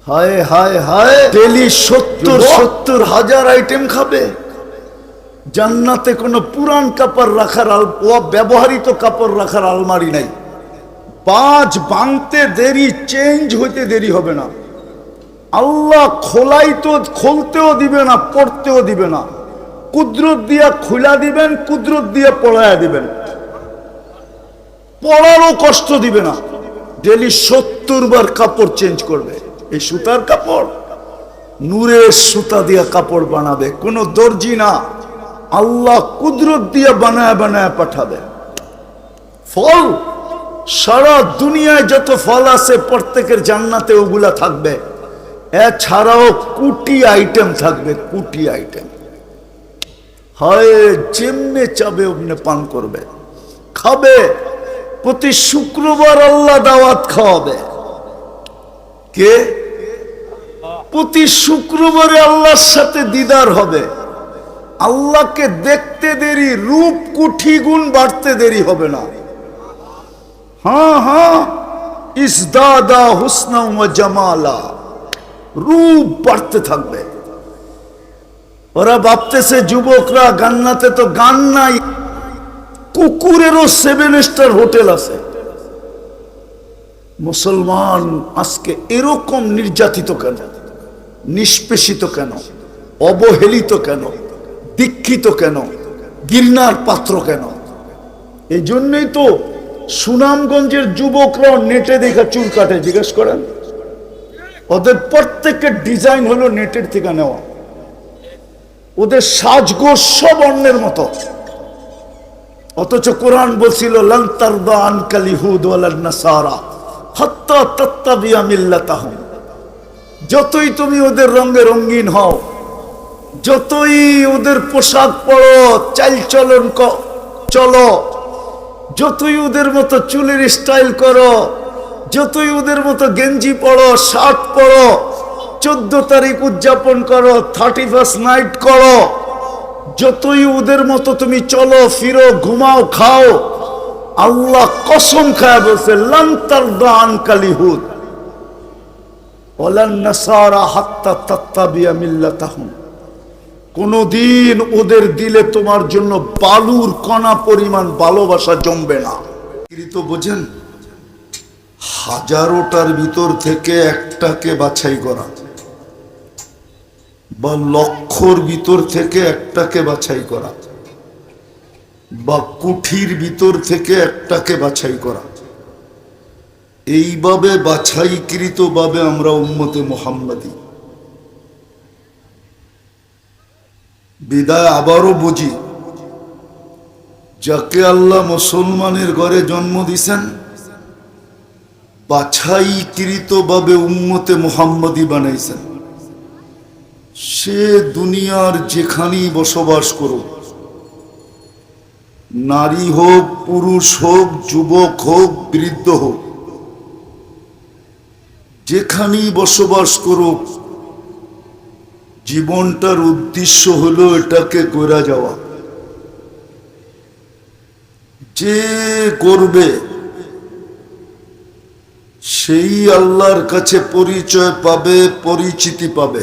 হায় হায় হায়, daily 70,000 item খাবে। জান্নাতে কোনো পুরান কাপড় রাখার ব্যবহৃত কাপড় রাখার আলমারি নাই। বাজ ভাঙতে দেরি, চেঞ্জ হইতে দেরি হবে না। আল্লাহ খুলতেও দিবে না, পড়তেও দিবে না। কুদরত দিয়া খুলা দিবেন, কুদরত দিয়া পড়ায়া দিবেন, পড়ারও কষ্ট দিবে না। ডেলি 70 বার কাপড় চেঞ্জ করবে। এই সুতার কাপড়, নূরের সুতা দিয়া কাপড় বানাবে, কোনো দর্জি না, আল্লাহ কুদরত দিয়া বানায় বানায় পাঠাবে। ফল, সারা দুনিয়ায় যত ফল আছে প্রত্যেকের জান্নাতে ওগুলা থাকবে। এছাড়াও কোটি আইটেম থাকবে, কোটি আইটেম। হয় যেমনে চাবে অমনে পান করবে, খাবে। প্রতি শুক্রবার আল্লাহ দাওয়াত খাওয়াবে। কে? প্রতি শুক্রবারে আল্লাহর সাথে দিদার হবে। আল্লাহকে দেখতে দেরি, রূপ কোটি গুণ বাড়তে দেরি হবে না। হ্যাঁ হ্যাঁ, ইসদাদা হুসনা ওয়া জামালা, রূপ বাড়তে থাকবে। ওরা ভাবতেছে যুবকরা জান্নাতে তো গান নাই, কুকুরেরও 7 স্টার হোটেল আছে। মুসলমান আজকে এরকম নির্যাতিত কেন, নিষ্পেষিত কেন, অবহেলিত কেন, দীক্ষিত কেন, ঘৃণার পাত্র কেন? এই জন্যই তো সুনামগঞ্জের যুবকরা নেটে দেখা চুল কাটে। জিজ্ঞেস করেন, ওদের প্রত্যেকের ডিজাইন হলো নেটের থেকে নেওয়া। ওদের সাজগোজ সব অন্যের মতো। অথচ কোরআন বলছিল লান তারদা আনকাল ইহুদ ওয়ালান নাসারা হাত্তা তাত্তাবিয়া মিল্লাতাহুম। যতই তুমি ওদের রঙে রঙিন হও, যতই ওদের পোশাক পরো, চাল চলন চলো, যতই ওদের মতো চুলের স্টাইল করো, যতই ওদের মতো গেঞ্জি পরো, শার্ট পরো, 14 তারিখ উদযাপন করো, 31st নাইট করো, যতই ওদের মতো তুমি চলো ফিরো, ঘুমাও, খাও, আল্লাহ কসম খায় বলছে লান তারদা আনকাল ইহুদ ওয়ালান নাসারা হাত্তা তাত্তাবিয়া মিল্লাতাহুম। কোনদিন ওদের দিলে তোমার জন্য বালুর কণা পরিমাণ ভালোবাসা জমবে না। তো বোঝেন, 1000টার ভিতর থেকে একটাকে বাছাই করা, বা লক্ষর ভিতর থেকে একটাকে বাছাই করা, বা কুঠির ভিতর থেকে একটাকে বাছাই করা, এইভাবে বাছাইকৃত ভাবে আমরা উম্মতে মুহাম্মাদি। বিদায় আবারও বুঝি, যাকে আল্লাহ মুসলমানের ঘরে জন্ম দিছেন, বাছাইকৃত ভাবে উম্মতে মুহাম্মাদি বানাইছেন, সে দুনিয়ার যেখানেই বসবাস করুক, নারী হোক, পুরুষ হোক, যুবক হোক, বৃদ্ধ হোক, যেখানেই বসবাস করুক, জীবনটার উদ্দেশ্য হলো এটাকে কইরা যাওয়া। যে করবে সেই আল্লাহর কাছে পরিচয় পাবে, পরিচিতি পাবে,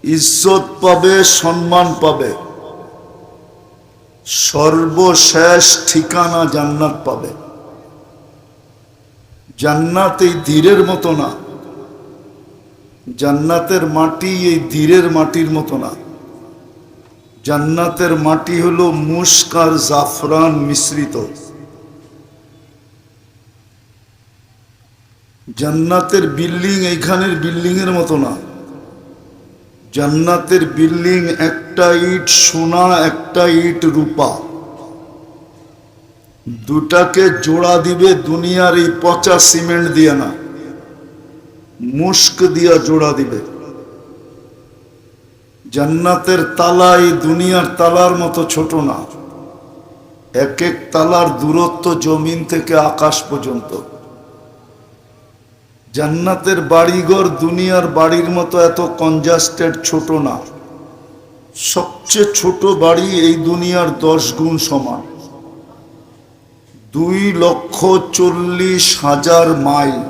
ইজ্জত পাবে, সম্মান পাবে, সর্বশেষ ঠিকানা জান্নাত পাবে। জান্নাত এই ধীরের মতো না, জান্নাতের মাটি এই ধীরের মাটির মতো না। জান্নাতের মাটি হলো মুস্ক আর জাফরান মিশ্রিত। জান্নাতের বিল্ডিং এইখানের বিল্ডিং এর মতো না। জান্নাতের বিল্ডিং একটা ইট সোনা, একটা ইট রূপা, দুটাকে জোড়া দিবে দুনিয়ার এই পচা সিমেন্ট দিয়ে না, মুস্ক দিয়া জোড়া দিবে। জান্নাতের তালা এই দুনিয়ার তালার মতো ছোট না, এক এক তালার দূরত্ব জমিন থেকে আকাশ পর্যন্ত। জান্নাতের বাড়িঘর দুনিয়ার বাড়ির মতো এত কনজাস্টেড ছোট না, সবচেয়ে ছোট বাড়ি এই দুনিয়ার 10 গুণ সমান। 2,40,000 মাইল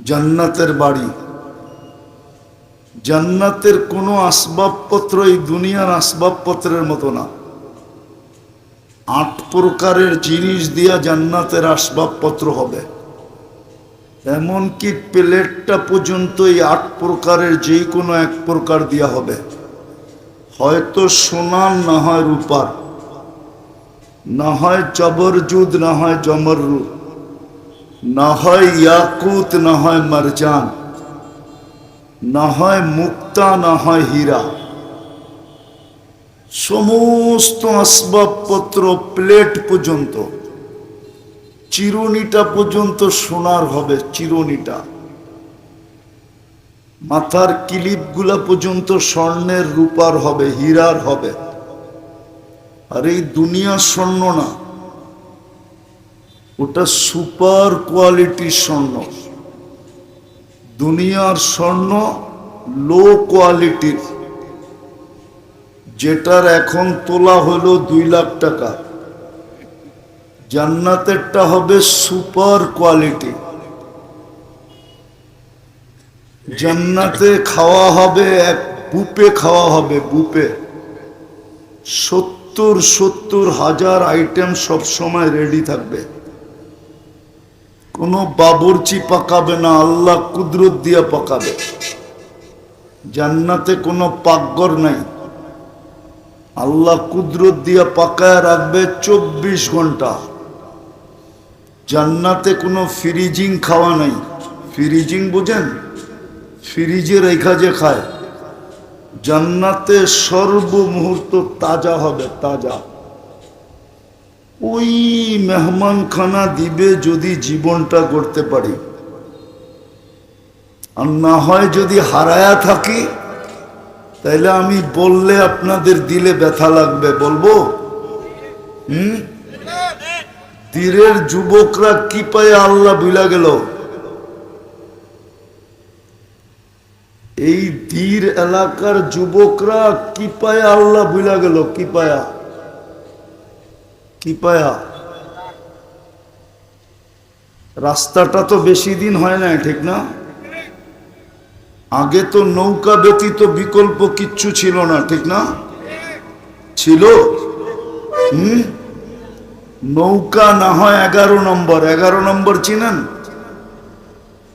জান্নাতের বাড়ি। জান্নাতের কোনো আসবাবপত্র এই দুনিয়ার আসবাবপত্রের মতো না। 8 প্রকারের জিনিস দিয়া জান্নাতের আসবাবপত্র হবে। এমনকি প্লেটটা পর্যন্ত এই 8 প্রকারের যে কোনো এক প্রকার দিয়া হবে, হয়তো সোনার, না হয় রূপার, না হয় জবরজুদ, না হয় জমররুদ, না হয় ইয়াকুত, না হয় মারজান, না হয় মুক্তা, না হয় হীরা। সমস্ত আসবাবপত্র, প্লেট পর্যন্ত, চিরুনিটা পর্যন্ত সোনার হবে। চিরুনিটা, মাথার ক্লিপগুলা পর্যন্ত স্বর্ণের, রূপার হবে, হীরার হবে। আর এই দুনিয়ার স্বর্ণ না, ওটা সুপার কোয়ালিটির স্বর্ণ। দুনিয়ার স্বর্ণ লো কোয়ালিটির, যেটার এখন তোলা হলো 2 লাখ টাকা। জান্নাতেরটা হবে সুপার কোয়ালিটি। জান্নাতে খাওয়া হবে, এক বুপে খাওয়া হবে, বুপে। 70 হাজার আইটেম সব সময় রেডি থাকবে। কোনো বাবুর্চি পাকাবে না, আল্লাহ কুদরত দিয়া পাকাবে। জান্নাতে কোনো পাকঘর নাই, আল্লাহ কুদরত দিয়া পাকায় রাখবে 24 ঘন্টা। জান্নাতে কোনো ফ্রিজিং খাওয়া নাই। ফ্রিজিং বুঝেন? ফ্রিজে রেখা যে খায়। জান্নাতে সর্বমুহূর্ত তাজা হবে, তাজা। ওই মেহমানখানা দিবে যদি জীবনটা গড়তে পারি, আর না হয় যদি হারায়া থাকি, তাইলে আমি বললে আপনাদের দিলে ব্যথা লাগবে। বলবো? তীরের যুবকরা কি পায় আল্লাহ ভুলা গেল। এই তীর এলাকার যুবকরা কি পায় আল্লাহ ভুলা গেল। কি পায়া? কি পায়া? রাস্তাটা তো বেশি দিন হয় না, ঠিক না? আগে তো নৌকা ব্যতীত বিকল্প কিচ্ছু ছিল না, ঠিক না? ছিল? নৌকা না হয় 11 নম্বর। 11 নম্বর চিনেন?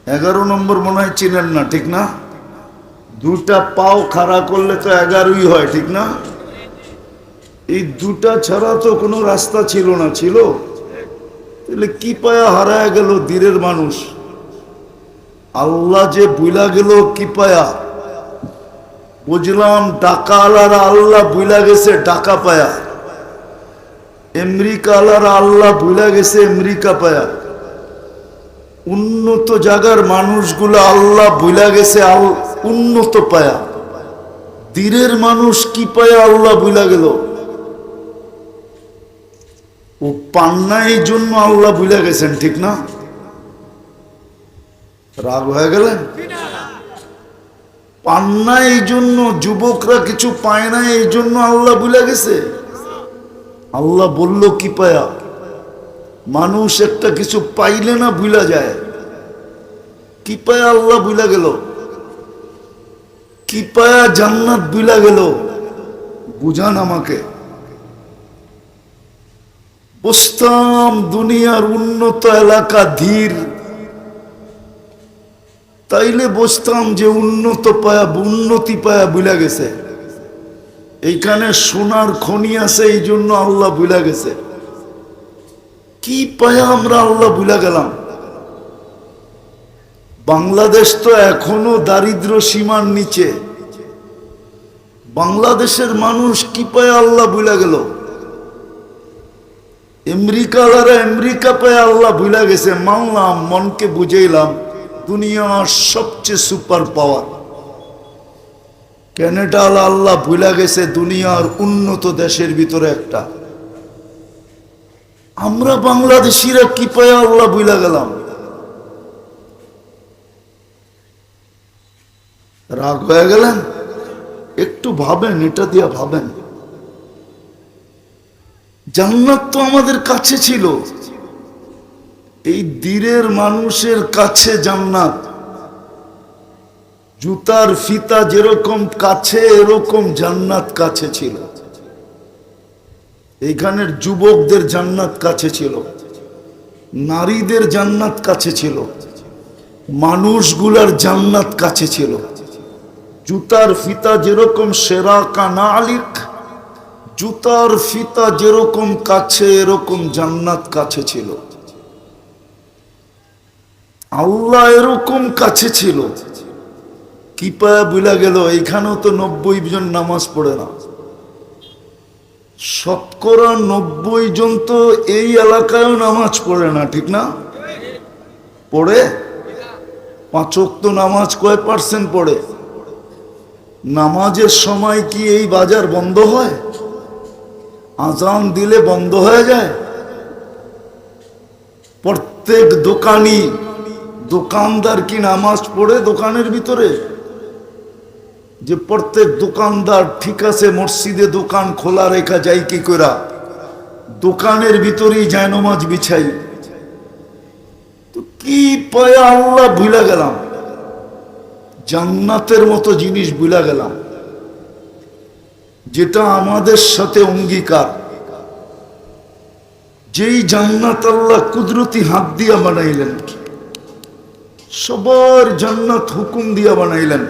11 নম্বর মনে হয় চিনেন না, ঠিক না? 2টা পাও খাড়া করলে তো 11ই হয়, ঠিক না? এই 2টা ছাড়া তো কোনো রাস্তা ছিল না। ছিল? তাহলে কি পায়া হারায় গেল দিনের মানুষ। আল্লাহ যে বুইলা গেল কি পায়া। বুঝলাম টাকা আলারা আল্লাহ বুইলা গেছে টাকা পায়া। আমেরিকা আলারা আল্লাহ বুইলা গেছে আমেরিকা পায়া। উন্নত জায়গার মানুষগুলো আল্লাহ বুইলা গেছে উন্নত পায়া। দিনের মানুষ কি পায়া আল্লাহ বুইলা গেল। ও পান্না, এই জন্য আল্লাহ বুইলা গেছেন, ঠিক না? রাগ হয়ে গেলেন? পান্না এই জন্য, যুবকরা কিছু পায় না এই জন্য আল্লাহ বুইলা গেছে। আল্লাহ বলল কি পায়া। মানুষ একটা কিছু পাইলে না ভুলা যায়। কি পায়া আল্লাহ ভুলা গেল। কি পায়া জান্নাত ভুলা গেল। বুঝান আমাকে। বসতাম দুনিয়ার উন্নত এলাকা ধীর, তাইলে বসতাম যে উন্নত পায়া, উন্নতি পায়া ভুলা গেছে। এইখানে সোনার খনি আছে এই জন্য আল্লাহ ভুলা গেছে। কি পায়া আমরা আল্লাহ ভুলা গেলাম। বাংলাদেশ তো এখনো দারিদ্র সীমার নিচে। বাংলাদেশের মানুষ কি পায়া আল্লাহ ভুলা গেল। আমেরিকাওয়ালারা আমেরিকা পায়া আল্লাহ ভুলা গেছে। মানলাম, মনকে বুঝাইলাম দুনিয়ার সবচেয়ে সুপার পাওয়ার। ক্যানাডা আল্লাহ ভুলা গেছে দুনিয়ার উন্নত দেশের ভিতরে একটা। আমরা বাংলাদেশিরা কি পায়া আল্লাহ ভুলা গেলাম। রাগ হয়ে গেলেন? একটু ভাবেন, এটা দিয়া ভাবেন। জান্নাত তো আমাদের কাছে ছিল। এই দিনের মানুষের কাছে জান্নাত। জুতার ফিতা যেরকম কাছে এরকম জান্নাত কাছে ছিল। এখানের যুবকদের জান্নাত কাছে ছিল, নারীদের জান্নাত কাছে ছিল, মানুষগুলার জান্নাত কাছে ছিল। জুতার ফিতা যেরকম সেরা কানা আলিক, জুতার ফিতা যেরকম কাছে এরকম জান্নাত কাছে ছিল। আল্লাহ এরকম কাছে ছিল। কি পায়া বুলা গেল, এখানেও তো 90 জন নামাজ পড়ে না। শতকরা 90 জন তো এই এলাকায়ও নামাজ পড়ে না, ঠিক না? পড়ে? 5 ওয়াক্ত নামাজ কয় পার্সেন্ট পড়ে? নামাজের সময় কি এই বাজার বন্ধ হয়? আজান দিলে বন্ধ হয়ে যায়? প্রত্যেক দোকানি দোকানদার কি নামাজ পড়ে দোকানের ভিতরে? যে প্রত্যেক দোকানদার ঠিক আছে মসজিদে দোকান খোলা রেখা যায় কি করা, দোকানের ভিতরেই যায় নামাজ বিছাই। তো কি পায়া আল্লাহ ভুলা গেলাম, জান্নাতের মতো জিনিস ভুলা গেলাম, যেটা আমাদের সাথে অঙ্গীকার। যেই জান্নাত আল্লাহ কুদরতি হাত দিয়া বানাইলেন, সবার জান্নাত হুকুম দিয়া বানাইলেন।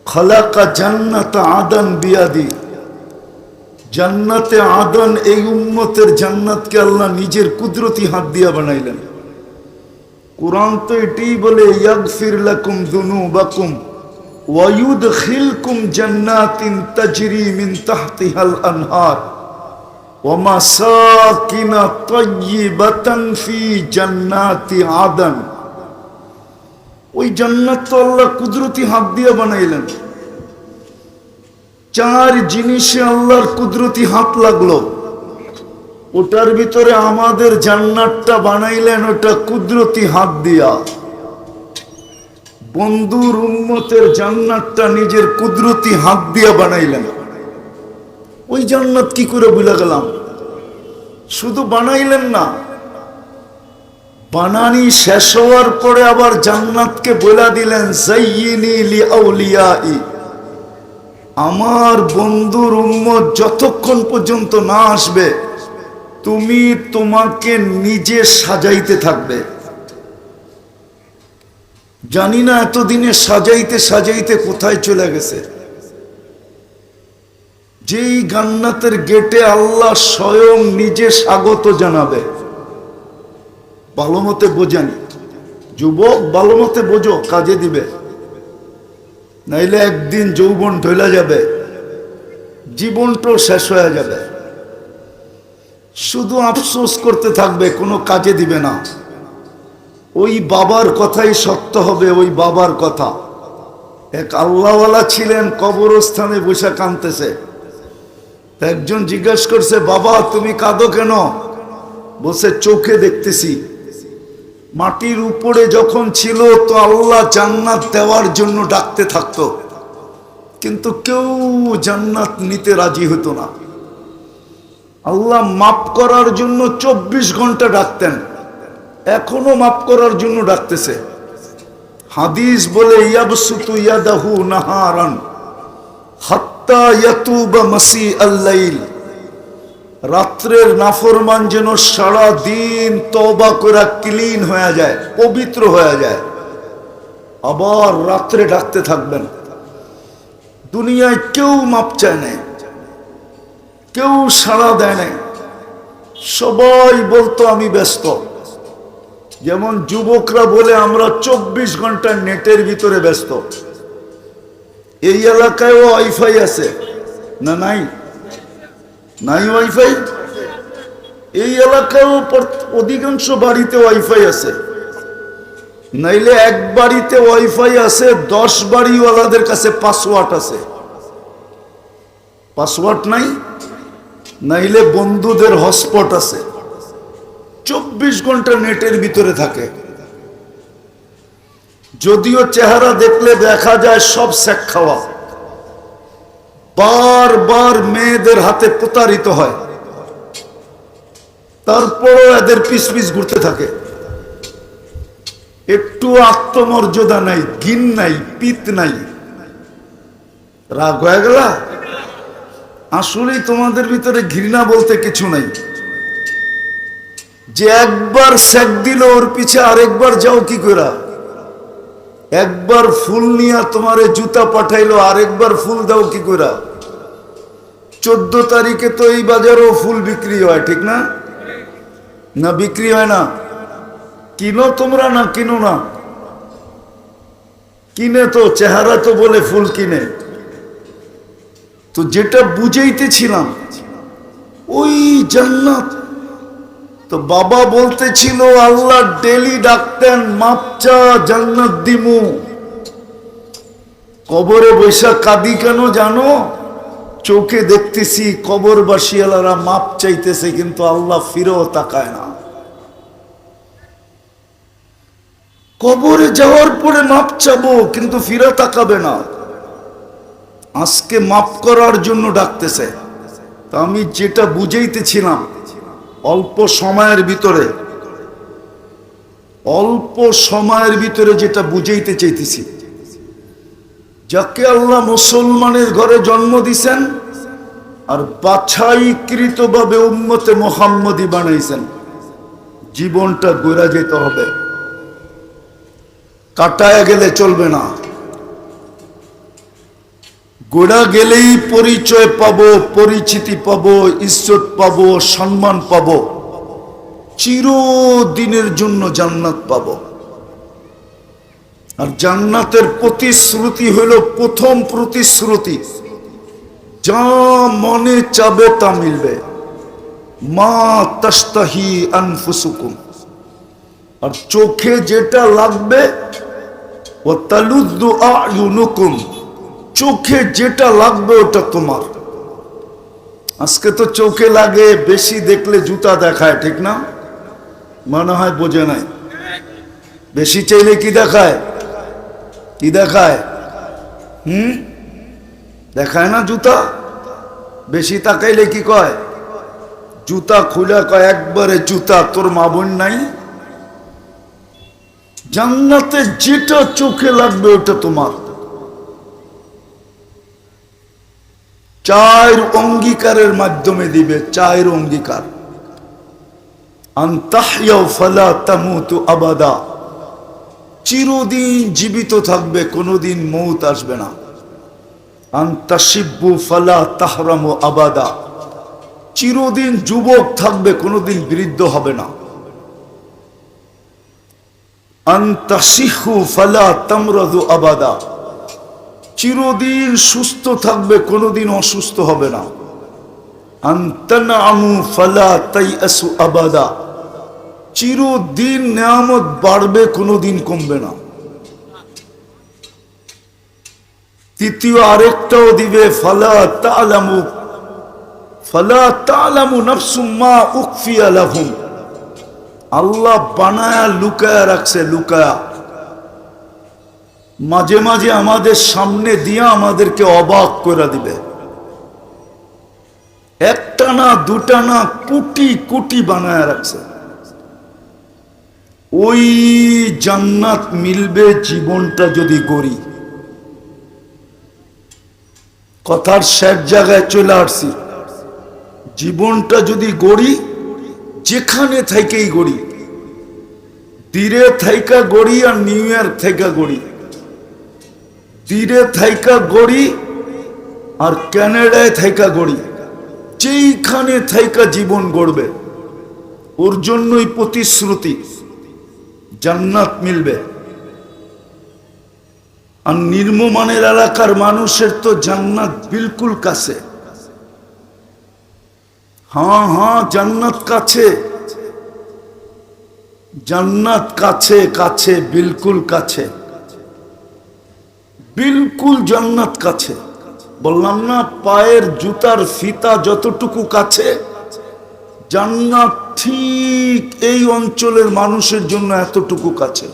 খালাকা জান্নাত আদান বিয়াদি, জান্নাতে আদান এই উম্মতের জান্নাতকে আল্লাহ নিজের কুদরতি হাত দিয়া বানাইলেন। কুরআন তো এটাই বলে, ইয়াগফির লাকুম যুনুবাকুম ওয়া ইউদখিলকুম জান্নাতিন তাজরি মিন তাহতিহাল আনহার ওয়া মাসাকিন তাইয়্যিবাতান ফি জান্নাতি আদান। ওই জান্নাত তো আল্লাহ কুদরতি হাত দিয়ে বানাইলেন। 4 জিনিসে আল্লাহর কুদরতি হাত লাগলো। ওটার ভিতরে আমাদের জান্নাতটা বানাইলেন ওটা কুদরতি হাত দিয়া। বন্ধুর উম্মতের জান্নাতটা নিজের কুদরতি হাত দিয়া বানাইলেন। ওই জান্নাত কি করে ভুলে গেলাম? শুধু বানাইলেন না, বানানি শেষ হওয়ার পরে আবার জান্নাতকে বলে দিলেন, যায়্যিনি লিআউলিয়াই, আমার বন্ধুর উম্মত যতক্ষণ পর্যন্ত না আসবে তুমি তোমাকে নিজে সাজাইতে থাকবে। জানি না এতদিনে সাজাইতে সাজাইতে কোথায় চলে গেছে। যেই জান্নাতের গেটে আল্লাহ স্বয়ং নিজে স্বাগত জানাবে। ভালো মতে বোঝেন যুবক, ভালো মতে বোঝো, কাজে দিবে, নাইলে একদিন যৌবন ঢলে যাবে, জীবনটাও শেষ হয়ে যাবে। শুধু আফসোস করতে থাকবে, কোনো কাজে দিবে না। ওই বাবার কথাই সত্য হবে, ওই বাবার কথা। এক আল্লাহওয়ালা ছিলেন, কবরস্থানে বসে কাঁদতেছে। একজন জিজ্ঞাসা করছে, বাবা তুমি কাঁদো কেন? বসে চোখে দেখতেছি। মাটির উপরে যখন ছিল তো আল্লাহ জান্নাত দেওয়ার জন্য ডাকতে থাকতো, কিন্তু কেউ জান্নাত নিতে রাজি হতো না। আল্লাহ মাফ করার জন্য 24 ঘন্টা ডাকতেন, এখনো মাফ করার জন্য ডাকতেছে। হাদিস বলে, ইয়াবসুতু ইয়াদাহু নাহারান হাত্তা ইয়াতুবা মাসিআল লাইল, রাত্রের নাফরমান যেন সারা দিন তওবা করে ক্লিন হয়ে যায়, পবিত্র হয়ে যায়, আবার রাত্রে ডাকতে থাকবেন। দুনিয়ায় কেউ মাপ চায় না, কেউ সাড়া দেয় না, সবাই বলতো আমি ব্যস্ত। যেমন যুবকরা বলে আমরা 24 ঘন্টা নেটের ভিতরে ব্যস্ত। এই এলাকায়ও ওয়াইফাই আছে না? নাই? নাই ওয়াইফাই? এই এলাকায়ও অধিকাংশ বাড়িতে ওয়াইফাই আছে, নাইলে এক বাড়িতে ওয়াইফাই আছে, 10 বাড়িওয়ালাদের কাছে পাসওয়ার্ড আছে। পাসওয়ার্ড নাই, নাইলে বন্ধুদের হটস্পট আছে। 24 ঘন্টা নেটের ভিতরে থাকে। যদিও চেহারা দেখলে দেখা যায় সব শেখ খাওয়া, বারবার মেয়েদের হাতে প্রতারিত হয়, তারপরও এদের পিস পিস ঘুরতে থাকে। একটু আত্মমর্যাদা নাই, ঘিন নাই, পিত নাই। রাগ হয়ে গেল? আসলেই তোমাদের ভিতরে ঘৃণা বলতে কিছু নাই। যে একবার সেক দিল ওর পিছে আরেকবার যাও কি করে? একবার ফুল নিয়ে তোমারে জুতা পাঠাইলো, আরেকবার ফুল দাও কি করে? 14 তারিখে তো এই বাজারেও ফুল বিক্রি হয়, ঠিক না? না বিক্রি হয় না? কিনো তোমরা না কিনো না? কিনে তো, চেহারা তো বলে ফুল কিনে। তো যেটা বুঝাইতেছিলাম ওই জান্নাত, তো বাবা বলতেছিল আল্লাহ ডেলি ডাকতেন, মাপ চা জান্নাত দিমু। কবরে বৈশা কাঁদি কেন জানো? চোখে দেখতেছি কবরবাসীওয়ালারা মাপ চাইতেছে, কিন্তু আল্লাহ ফিরেও তাকায় না। কবরে যাওয়ার পরে মাপ চাবো, কিন্তু ফিরে তাকাবে না। আজকে মাপ করার জন্য ডাকতেছে। তা আমি যেটা বুঝাইতেছিলাম, অল্প সময়ের ভিতরে যেটা বুঝাইতে চাইতেছি, যাকে আল্লাহ মুসলমানের ঘরে জন্ম দিছেন আর বাছাইকৃত ভাবে উম্মতে মুহাম্মদী বানাইছেন, জীবনটা গড়া যেতে হবে, কাটায় গেলে চলবে না। গোড়া গেলেই পরিচয় পাবো, পরিচিতি পাবো, ইজ্জত পাবো, সম্মান পাবো, চিরদিনের জন্য জান্নাত পাবো। আর জান্নাতের প্রতিশ্রুতি হলো প্রথম প্রতিশ্রুতি, যা মনে চাবে তা মিলবে। মা তাস্তাহি আনফুসুকুম, আর চোখে যেটা লাগবে, ওয়া তালুদ্দু আয়ুনুকুম, চোখে যেটা লাগবে ওটা তোমার। আজকে তো চোখে লাগে, বেশি দেখলে জুতা দেখায়, ঠিক না? মনে হয় বোঝে নাই। বেশি চাইলে কি দেখায়? কি দেখায়? দেখায় না জুতা? বেশি তাকাইলে কি কয়? জুতা খুলে কয় একবারে জুতা, তোর মা বোন নাই। জান্নাতে যেটা চোখে লাগবে ওটা তোমার। 4 অঙ্গীকারের মাধ্যমে দিবে, 4 অঙ্গীকার। আনতাহইয়াউ ফালা তামুতু আবাদা, চিরদিন জীবিত থাকবে, কোনোদিন মৌত আসবে না। আনতাশিব্বু ফালা তাহরামু আবাদা, চিরদিন যুবক থাকবে, কোনোদিন বৃদ্ধ হবে না। আনতাসিহু ফালা তামরাদু আবাদা, চিরদিন সুস্থ থাকবে, কোনোদিন অসুস্থ হবে না। আনতানামু ফালা তাইয়াসু আবাদা, চিরদিন নিয়ামত বাড়বে, কোনোদিন কমবে না। তৃতীয় আরেকটাও দিবে, ফালা তা'লামু নাফসুম মা উখফিয়া লাহুম, আল্লাহ বানায়া লুকায়া রাখছে, লুকায়া মাঝে মাঝে আমাদের সামনে দিয়া আমাদেরকে অবাক করে দিবে। একটা না দুটা না, কোটি কোটি বানায়া রাখছে। ওই জান্নাত মিলবে জীবনটা যদি গড়ি। কথার শেষ জায়গায় চলে আসছি। জীবনটা যদি গড়ি, যেখানে থেকেই গড়ি, তীরে থাইকা গড়ি আর নিউ ইয়র্ক থেকে গড়ি, তীরে থাইকা গড়ি আর ক্যানাডায় থাইকা গড়ি, যেইখানে থাইকা জীবন গড়বে, ওর জন্যই প্রতিশ্রুতি জান্নাত মিলবে। আর নিম্নমানের এলাকার মানুষের তো জান্নাত বিলকুল কাছে। হ্যাঁ, জান্নাত কাছে, জান্নাত কাছে, কাছে, বিলকুল কাছে, বিলকুল জান্নাত কাছে। বললাম না, পায়ের জুতার ফিতা যতটুকু কাছে, জান্নাত ঠিক এই অঞ্চলের মানুষের জন্য এতটুকু কাছে।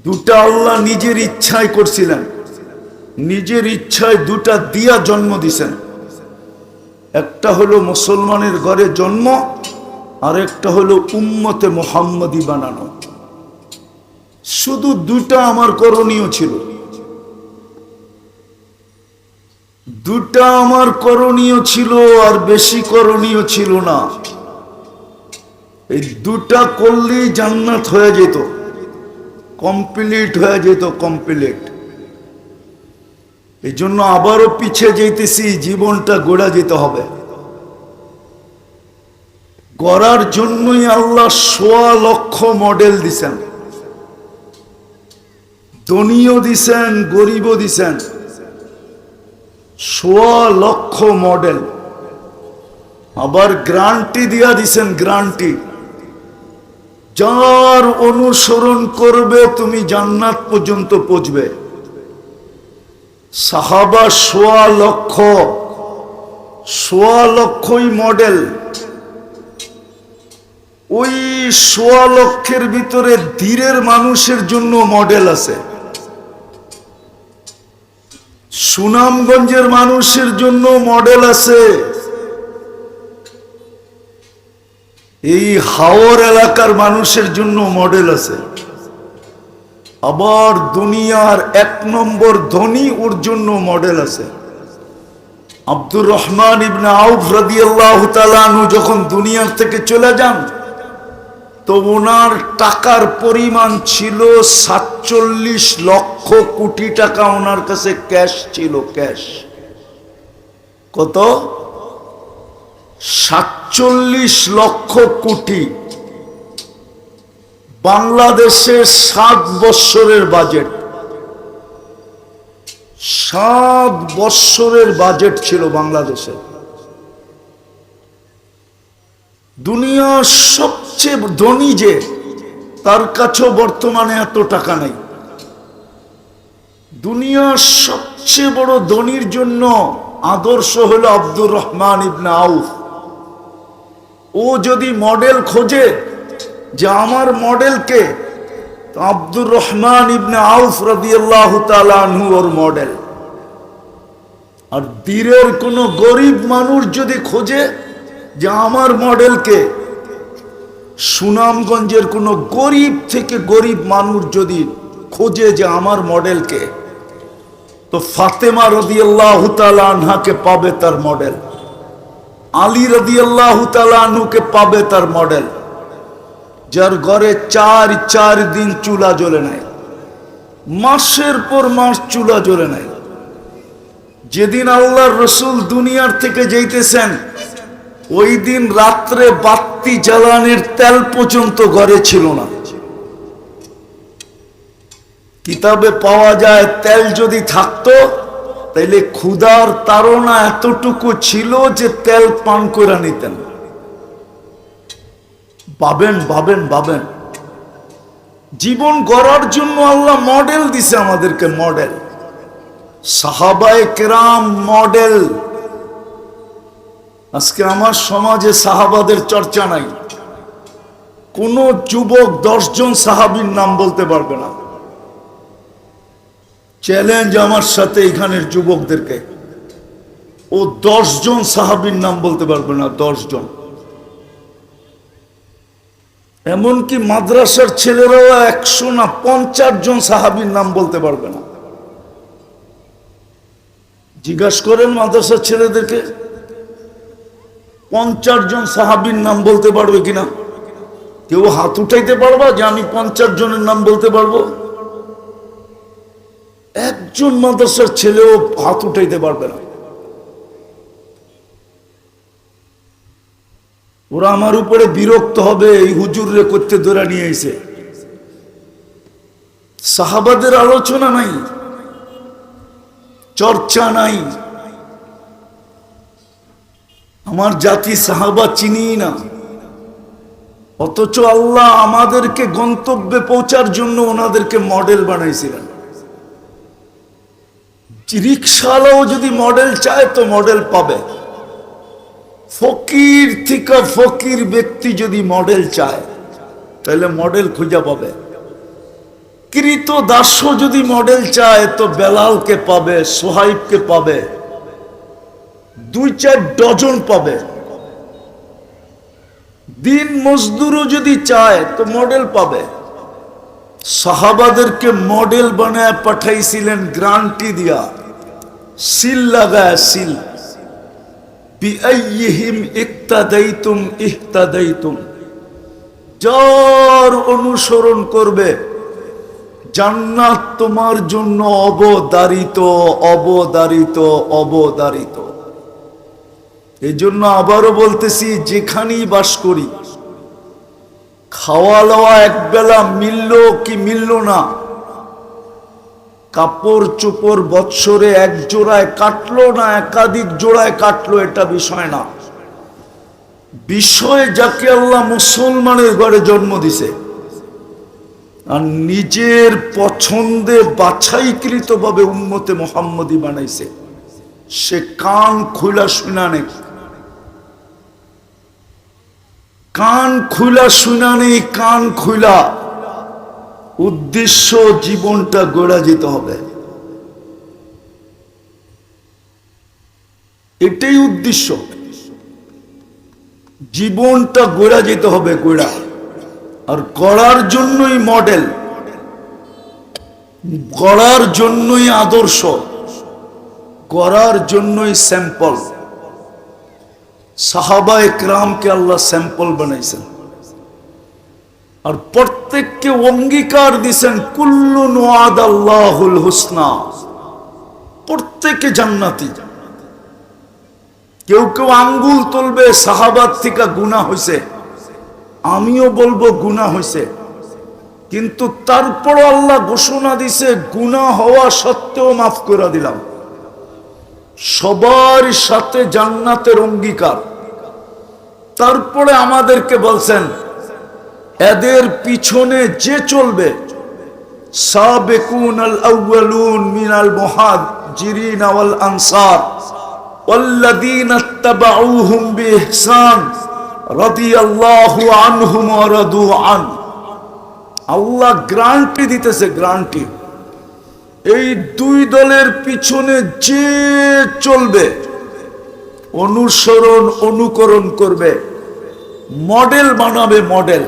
দুটা আল্লাহ নিজের ইচ্ছায় করছিলেন, নিজের ইচ্ছায় দুটা দিয়া জন্ম দিছেন। একটা হলো মুসলমানের ঘরে জন্ম, আর একটা হলো উম্মতে মুহাম্মদী বানানো। শুধু দুটা আমার করণীয় ছিল, দুটা আমার করণীয় ছিল, আর বেশি করণীয় ছিল না। এই দুটা করলেই জান্নাত হয়ে যেত, কমপ্লিট হয়ে যেত, কমপ্লিট। এই জন্য আবারও পিছিয়ে যেতেছি, জীবনটা গড়া যেতে হবে। গড়ার জন্যই আল্লাহ ১৬ লক্ষ মডেল দিছেন, ধনীও দিছেন, গরিবও দিছেন, ১৬ লক্ষ মডেল। আবার গ্যারান্টি দিয়া দিছেন, গ্যারান্টি, যার অনুসরণ করবে তুমি জান্নাত পর্যন্ত পৌঁছবে। সাহাবা ১৬ লক্ষ, ১৬ লক্ষই মডেল। ওই ১৬ লক্ষের ভিতরে ধীরের মানুষের জন্য মডেল আছে, সুনামগঞ্জের মানুষের জন্য মডেল আছে, এই হাওর এলাকার মানুষের জন্য মডেল আছে, আবার দুনিয়ার ১ নম্বর ধনী ওর জন্য মডেল আছে। আব্দুর রহমান ইবনে আউফ রাদিয়াল্লাহু তাআলা আনহু যখন দুনিয়ার থেকে চলে যান, তো ওনার টাকার পরিমাণ ছিল ৪৭ লক্ষ কোটি টাকা। ওনার কাছে ক্যাশ ছিল, ক্যাশ। কত? ৪৭ লক্ষ কোটি। বাংলাদেশের ৭ বৎসরের বাজেট, ৭ বৎসরের বাজেট ছিল বাংলাদেশে। দুনিয়ার সবচেয়ে ধনী যে, তার কাছেও বর্তমানে এত টাকা নেই। দুনিয়ার সবচেয়ে বড় ধনীর জন্য আদর্শ হলো আব্দুর রহমান ইবনে আউফ। ও যদি মডেল খোঁজে যে আমার মডেলকে, তো আব্দুর রহমান ইবনে আউফ রাদিয়াল্লাহু তাআলা আনহু ওর মডেল। আর বীরের কোন গরিব মানুষ যদি খোঁজে যে আমার মডেলকে, সুনামগঞ্জের কোন গরিব থেকে গরিব মানুষ যদি খোঁজে যে আমার মডেলকে, তো ফাতেমা রাদিয়াল্লাহু তাআলা আনহাকে পাবে তার মডেল, আলী রাদিয়াল্লাহু তাআলা আনহুকে পাবে তার মডেল, যার ঘরে ৪ দিন চুলা জ্বলে নাই, মাসের পর মাস চুলা জ্বলে নাই। যেদিন আল্লাহর রসুল দুনিয়ার থেকে যাইতেছেন, ওই দিন রাত্রে বাতি জ্বালানির তেল পর্যন্ত ঘরে ছিল না। কিতাবে পাওয়া যায় তেল যদি থাকতো, তাইলে ক্ষুধার তাড়না এতটুকু ছিল যে তেল পান করে নিতেন। ভাবেন ভাবেন ভাবেন, জীবন গড়ার জন্য আল্লাহ মডেল দিছে আমাদেরকে, মডেল। সাহাবায়ে কেরাম মডেল। আজকে আমার সমাজে সাহাবাদের চর্চা নাই। কোন যুবক ১০ জন সাহাবীর নাম বলতে পারবে না। চ্যালেঞ্জ আমার সাথে এখানের যুবকদেরকে, ও ১০ জন সাহাবীর নাম বলতে পারবে না, ১০ জন। এমনকি মাদ্রাসার ছেলেরাও ১০০ না ৫০ জন সাহাবীর নাম বলতে পারবে না। জিজ্ঞাসা করেন মাদ্রাসার ছেলেদেরকে, ৫০ জন সাহাবীর নাম বলতে পারবে কিনা? কেউ হাত উঠাইতে পারবা যে আমি ৫০ জনের নাম বলতে পারবো? একজন মাদ্রাসার ছেলেও হাত উঠাইতে পারবে না। ওরা আমার উপরে বিরক্ত হবে, এই হুজুররে করতে ধরে নিয়ে এসে। সাহাবাদের আলোচনা নাই, চর্চা নাই। আমার জাতি সাহাবা চিনি না, অথচ আল্লাহ আমাদেরকে গন্তব্যে পৌঁছার জন্য ওনাদেরকে মডেল বানাইছিলেন। রিকশাওয়ালাও যদি মডেল চায় তো মডেল পাবে। ফকির থেকে ফকির ব্যক্তি যদি মডেল চায় তাহলে মডেল খুঁজে পাবে। কৃত দাস্য যদি মডেল চায় তো বেলালকে পাবে, সোহাইবকে পাবে, ২-৪ ডজন পাবে। দিন মজদুরও যদি চায় তো মডেল পাবে। সাহাবাদেরকে মডেল বানায় পাঠাইছিলেন গ্যারান্টি দিয়া, সিল লাগায়, সিল। বিআইয়িহিম ইক্তাদাইতুম ইহতাদাইতুম, যার অনুসরণ করবে জান্নাত তোমার জন্য অবধারিত, অবধারিত, অবধারিত। এই জন্য আবারও বলতেছি, যেখানেই বাস করি, খাওয়া লওয়া একবেলা মিলল কি মিলল না, কাপড় চোপড় বৎসরে এক জোড়ায় কাটলো না একাধিক জোড়ায় কাটলো, এটা বিষয় না। বিষয় যাকে আল্লাহ মুসলমানের ঘরে জন্ম দিছে আর নিজের পছন্দে বাছাইকৃত ভাবে উম্মতে মুহাম্মদী বানাইছে, সে কান খুলা শুনানে, কান খুলা শুনানি, কান খুলা। উদ্দেশ্য জীবনটা গড়া যেতে হবে, এটাই উদ্দেশ্য। জীবনটা গড়া যেতে হবে, গড়া। আর গড়ার জন্যই মডেল, গড়ার জন্যই আদর্শ, গড়ার জন্যই স্যাম্পল। সাহাবা একরামকে আল্লাহ স্যাম্পল বানাইছেন আর প্রত্যেককে অঙ্গীকার দিছেন, কুল্লুন ওয়াদাল্লাহুল হুসনা, প্রত্যেকে জান্নাতি। কেউ কেউ আঙ্গুল তুলবে সাহাবাত থেকে গুনাহ হইছে, আমিও বলবো গুনাহ হইছে, কিন্তু তারপর আল্লাহ ঘোষণা দিছে গুনাহ হওয়া সত্ত্বেও মাফ করে দিলাম। সবার সাথে জান্নাতের অঙ্গীকার। তারপরে আমাদেরকে বলছেন এদের পিছনে যে চলবে, সাবিকুনাল আউয়ালুন মিনাল মুহাজিরিন ওয়াল আনসার ওয়াল্লাযীনা ইত্তাবাউহুম বিইহসান রাদিয়াল্লাহু আনহুম ওয়া রাদু আন। আল্লাহ গ্যারান্টি দিতেছে, গ্যারান্টি। এই দুই দলের পিছনে যে চলবে, অনুসরণ অনুকরণ করবে, মডেল বানাবে, মডেল।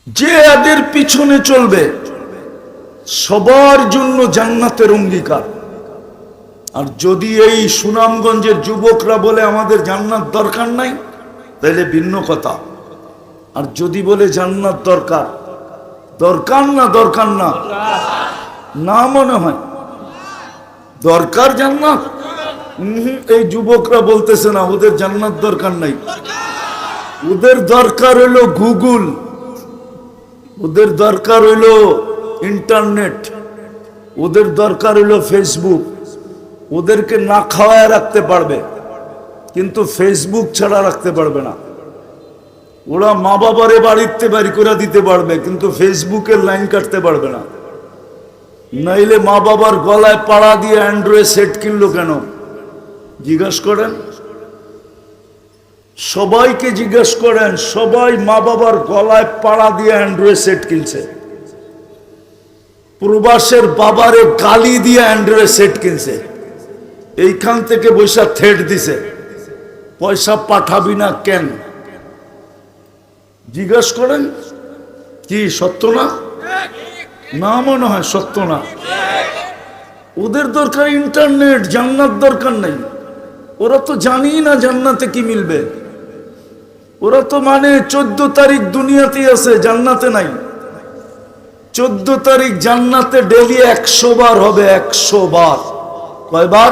যে এদের পিছনে চলবে সবার জন্য জান্নাতের অঙ্গীকার। আর যদি এই সুনামগঞ্জের যুবকরা বলে আমাদের জান্নাত দরকার নাই, তাহলে ভিন্ন কথা। আর যদি বলে জান্নাত দরকার, দরকার না, দরকার না, না মনে হয় দরকার জান্নাত। এই যুবকরা বলতেছে না ওদের জান্নাত দরকার নাই, ওদের দরকার হলো গুগল, ওদের দরকার হইলো ইন্টারনেট, ওদের দরকার হইলো ফেসবুক। ওদেরকে না খাওয়ায় রাখতে পারবে, কিন্তু ফেসবুক ছাড়া রাখতে পারবে না। ওরা মা বাবারে বাড়িতে বাড়ি করে দিতে পারবে, কিন্তু ফেসবুকের লাইন কাটতে পারবে না। নাইলে মা বাবার গলায় পাড়া দিয়ে অ্যান্ড্রয়েড সেট কিনলো কেন জিজ্ঞাস করেন, সবাইকে জিজ্ঞাস করেন, সবাই মা বাবার গলায় পাড়া দিয়ে অ্যান্ড্রয়েড সেট কিনছে। প্রবাসের বাবারে গালি দিয়ে অ্যান্ড্রয়েড সেট কিনছে, এইখান থেকে পয়সা থেট দিছে, পয়সা পাঠাবি না কেন জিজ্ঞাস করেন। কি সত্য না? না মনে হয় সত্য না। ওদের দরকার ইন্টারনেট, জান্নাত দরকার নাই। ওরা তো জানি না জান্নাতে কি মিলবে। ওরা তো মানে 14 তারিখ দুনিয়াতেই আছে, জান্নাতে নাই। 14 তারিখ জান্নাতে ডেলি 100 বার হবে, 100 বার। কয়বার?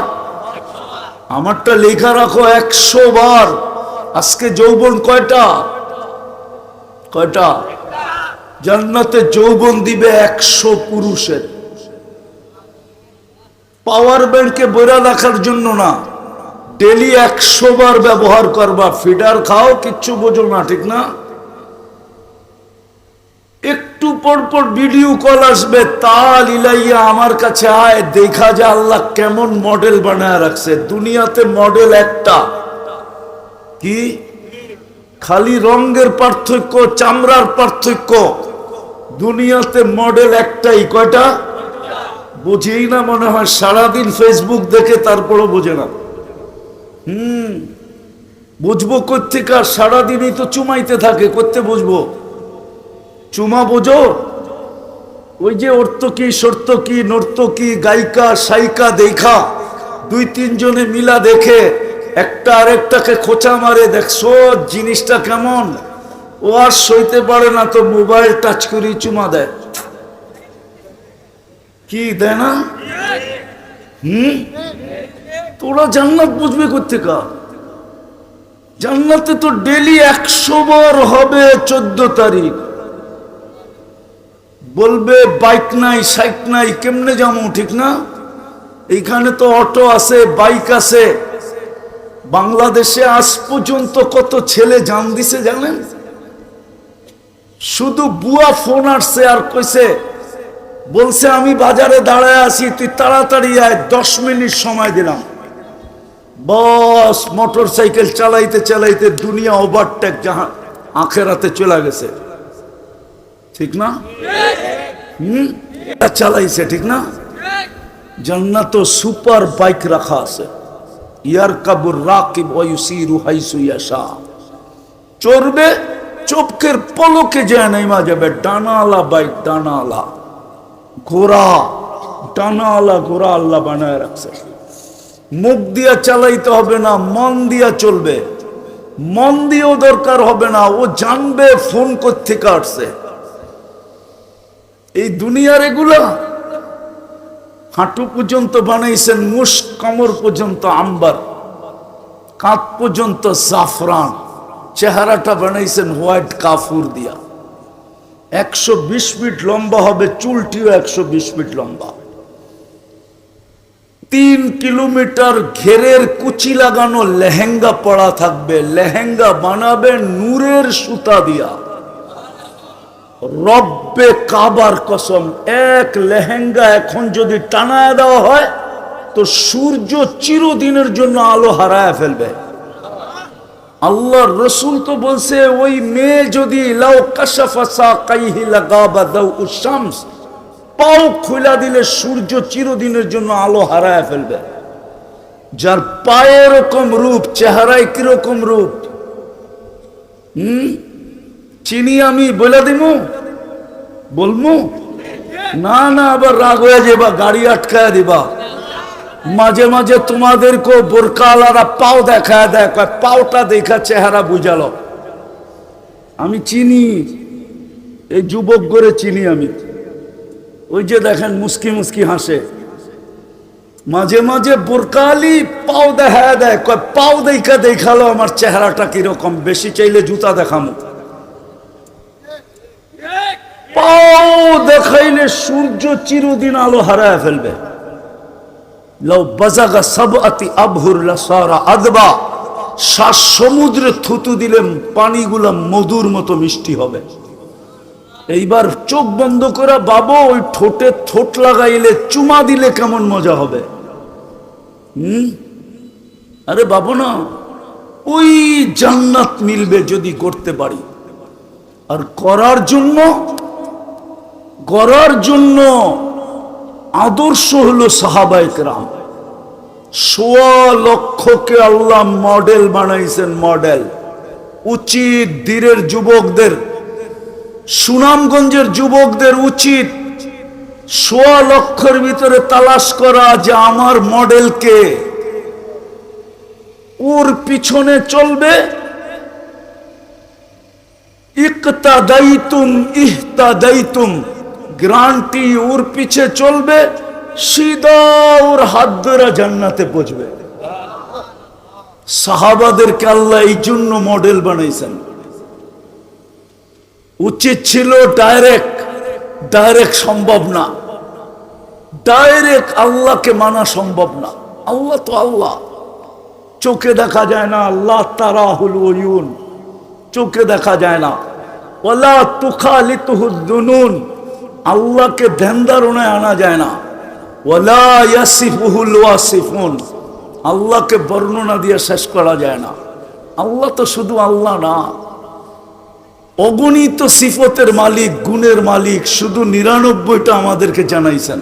আমারটা লেখা রাখো, 100 বার। আজকে যৌবন কয়টা? কয়টা? জান্নাতে যৌবন দিবে 100 পুরুষের। পাওয়ার ব্যাংকে বইরা রাখার জন্য না, ডেলি 100 বার ব্যবহার করবা। ফিডার খাও, কিচ্ছু বোঝো না, ঠিক না? একটু পর পর ভিডিও কল আসবে, তাল ইলাইয়া আমার কাছে আয়, দেখা যায় আল্লাহ কেমন মডেল বানায় রাখছে। দুনিয়াতে মডেল একটা, কি? খালি রঙের পার্থক্য, চামড়ার পার্থক্য। দুনিয়াতে মডেল একটাই। কয়টা? বুঝেই না মনে হয়। সারাদিন ফেসবুক দেখে তারপরও বোঝে না। বুঝবো কোত্থেকে? সারাদিনই তো চুমাইতে থাকে, করতে বুঝবো। চুমা বোঝো? ওই যে অর্তকি সর্তকি নর্তকি গায়িকা সাইকা দেখা দুই তিনজনে মিলা দেখে একটা আরেকটাকে খোঁচা মারে, দেখছো জিনিসটা কেমন? ও আর সইতে পারে না তো মোবাইল টাচ করি চুমা দেয়। কি দেয় না? তোরা জান্নাত বুঝবে কোত্থেকা? জান্নাতে তো ডেলি 100 বার হবে 14 তারিখ। বলবে বাইক নাই সাইক নাই, কেমনে যাবো? ঠিক না? এইখানে তো অটো আছে, বাইক আছে। বাংলাদেশে আজ পর্যন্ত কত ছেলে জান দিছে জানেন? শুধু বুয়া ফোন আসছে আর কইছে, বলছে আমি বাজারে দাঁড়ায় আছি, তুই তাড়াতাড়ি আয়, 10 মিনিট সময় দিলাম। বস মোটর সাইকেল চালাইতে চালাইতে দুনিয়া ওভারটেক জাহান আখেরাতে চলে গেছে। ঠিক না? চালাইছে, ঠিক না? জান্নাত সুপার বাইক রাখা আছে, ইয়ারকাবুর রাকিব ওয়া ইউসিরু হাইসু ইয়াশা। চড়বে চোখের পলকে যায় নাইমা যাবে। ডানাওয়ালা বাইক, ডানাওয়ালা ঘোড়া, ডানাওয়ালা ঘোড়া আল্লাহ বানায় রাখছে। মুখ দিয়া চালাইতে হবে না, মন দিয়া চলবে। মন দিয়েও দরকার হবে না, ও জানবে ফোন কোত্থেকে আসছে। এই দুনিয়ার এগুলা হাঁটু পর্যন্ত বানাইছেন মুশ, কোমর পর্যন্ত আম্বার, কাঁধ পর্যন্ত জাফরান, চেহারাটা বানাইছেন হোয়াইট কাফুর দিয়া। 120 ফিট লম্বা হবে, চুলটিও 120 ফিট লম্বা। 3 কিলোমিটার ঘেরের কুচি লাগানো লেহেঙ্গা পরা থাকবে। লেহেঙ্গা বানাবে নূরের সুতা দিয়া। রব্বে কাবার কসম, এক লেহেঙ্গা এখন যদি টানায় দেওয়া হয় তো সূর্য চিরদিনের জন্য আলো হারায় ফেলবে। আল্লাহর রসুল তো বলছে, ওই মেয়ে যদি লাউ কাশাফা সাকাইহি লাগাবা দাউস শামস, পাও খুলা দিলে সূর্য চিরদিনের জন্য আলো হারায় ফেলবে। যার পায়ে এরকম রূপ, চেহারায় কিরকম রূপ? চিনি আমি বলে দিমু? বলমু না? না আবার রাগ হয়ে যাবা, গাড়ি আটকায় দিবা। মাঝে মাঝে তোমাদেরকেও বোরকাওয়ালারা পাও দেখায় দেয়, পাওটা দেখা চেহারা বুঝালো। আমি চিনি, এই যুবক করে চিনি আমি। ওই যে দেখেন মুস্কি মুস্কি হাসে, মাঝে মাঝে বোরকালি পাও দেখায় দেয়, পাও দেখা দেখালো আমার চেহারাটা কিরকম। বেশি চাইলে জুতা দেখামো। পাও দেখাইলে সূর্য চিরদিন আলো হারায় ফেলবে। লাউ বাজাগা সাবআতি আবহুর লাসারা আদবা, 7 সমুদ্রে থুতু দিলে পানিগুলো মধুর মতো মিষ্টি হবে। এইবার চোখ বন্ধ করে বাবু, ওই ঠোঁটে ঠোঁট লাগাইলে চুমা দিলে কেমন মজা হবে। আরে বাবু না, ওই জান্নাত মিলবে যদি করতে পারি। আর করার জন্য আদর্শ হলো সাহাবায়ে কেরাম। 1.25 লক্ষকে আল্লাহ মডেল বানাইছেন, মডেল। উচিত দিনের যুবকদের, সুনামগঞ্জের যুবকদের উচিত 1.25 লক্ষের ভিতরে তালাশ করা যে আমার মডেলকে, ওর পিছনে চলবে। ইকতাদাইতুম ইহতাদাইতুম, গ্রান্টি, ওর পিছে চলবে, সিধা ওর হাত ধরে জান্নাতে পৌঁছবে। সাহাবাদেরকে আল্লাহ এই জন্য মডেল বানাইছেন। উচিত ছিল ডাইরেক্ট সম্ভব না, ডাইরেক্ট আল্লাহকে মানা সম্ভব না। আল্লাহ তো আল্লাহ, চোখে দেখা যায় না। আল্লাহ তারাহুল উয়ুন, চোখে দেখা যায় না। ওয়ালা তুখালিতুহুদ দুনুন, আল্লাহকে ধ্যান ধারণায় আনা যায় না। ওয়ালা ইয়াসিফুহুল ওয়াসিফুন, আল্লাহকে বর্ণনা দিয়ে শেষ করা যায় না। আল্লাহ তো শুধু আল্লাহ না, অগণিত সিফতের মালিক, গুণের মালিক। শুধু 99টা আমাদেরকে জানাইছেন।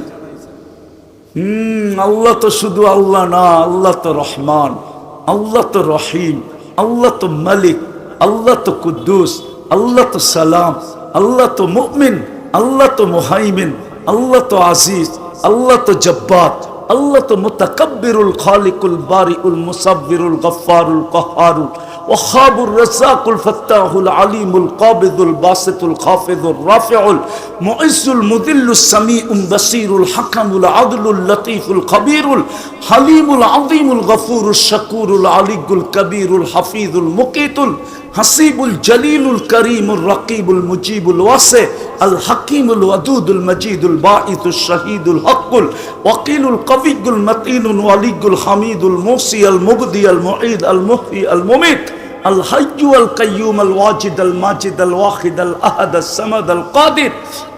আল্লাহ তো শুধু আল্লাহ না, আল্লাহ তো রহমান, আল্লাহ তো রহিম, আল্লাহ তো মালিক, আল্লাহ তো কুদ্দুস, আল্লাহ তো সালাম, আল্লাহ তো মুমিন, আল্লাহ তো মুহাইমিন, আল্লাহ তো আজিজ, আল্লাহ তো জব্বার, আল্লাহ তো মুতাকাব্বিরুল খালিকুল বারিউল মুসাব্বিরুল গফফারুল কাহ্হারুল ওয়াহাবুর রাজ্জাকুল ফাত্তাহুল আলিমুল কাবিদুল বাসিতুল খাফিদুর রাফিউল মুইজ্জুল মুদিল্লুস সামিউল বাসিরুল হাকামুল আদলুল লতীফুল খবীরুল হালিমুল আযীমুল গফুরুশ শাকুরুল আলিয়ুল কবীরুল হাফিজুল মুকীতুল হাসিবুল জলিলুল করিমুর রকিবুল মুজিবুল ওয়াসি আল হাকিমুল ওয়াদুদুল মজিদুল বাঈসুশ শাহীদুল হকুল ওয়াকিলুল কবিয়ুল মতিনুল ওয়ালিয়ুল হামিদুল মুসি আল মুবদি আল মুঈদ আল মুহয়ি আল মুমীত আল হাইয়্যু আল কাইয়্যুম আল ওয়াজিদ আল মাজিদ আল ওয়াহিদ আল আহাদ আল সামাদ আল কাদির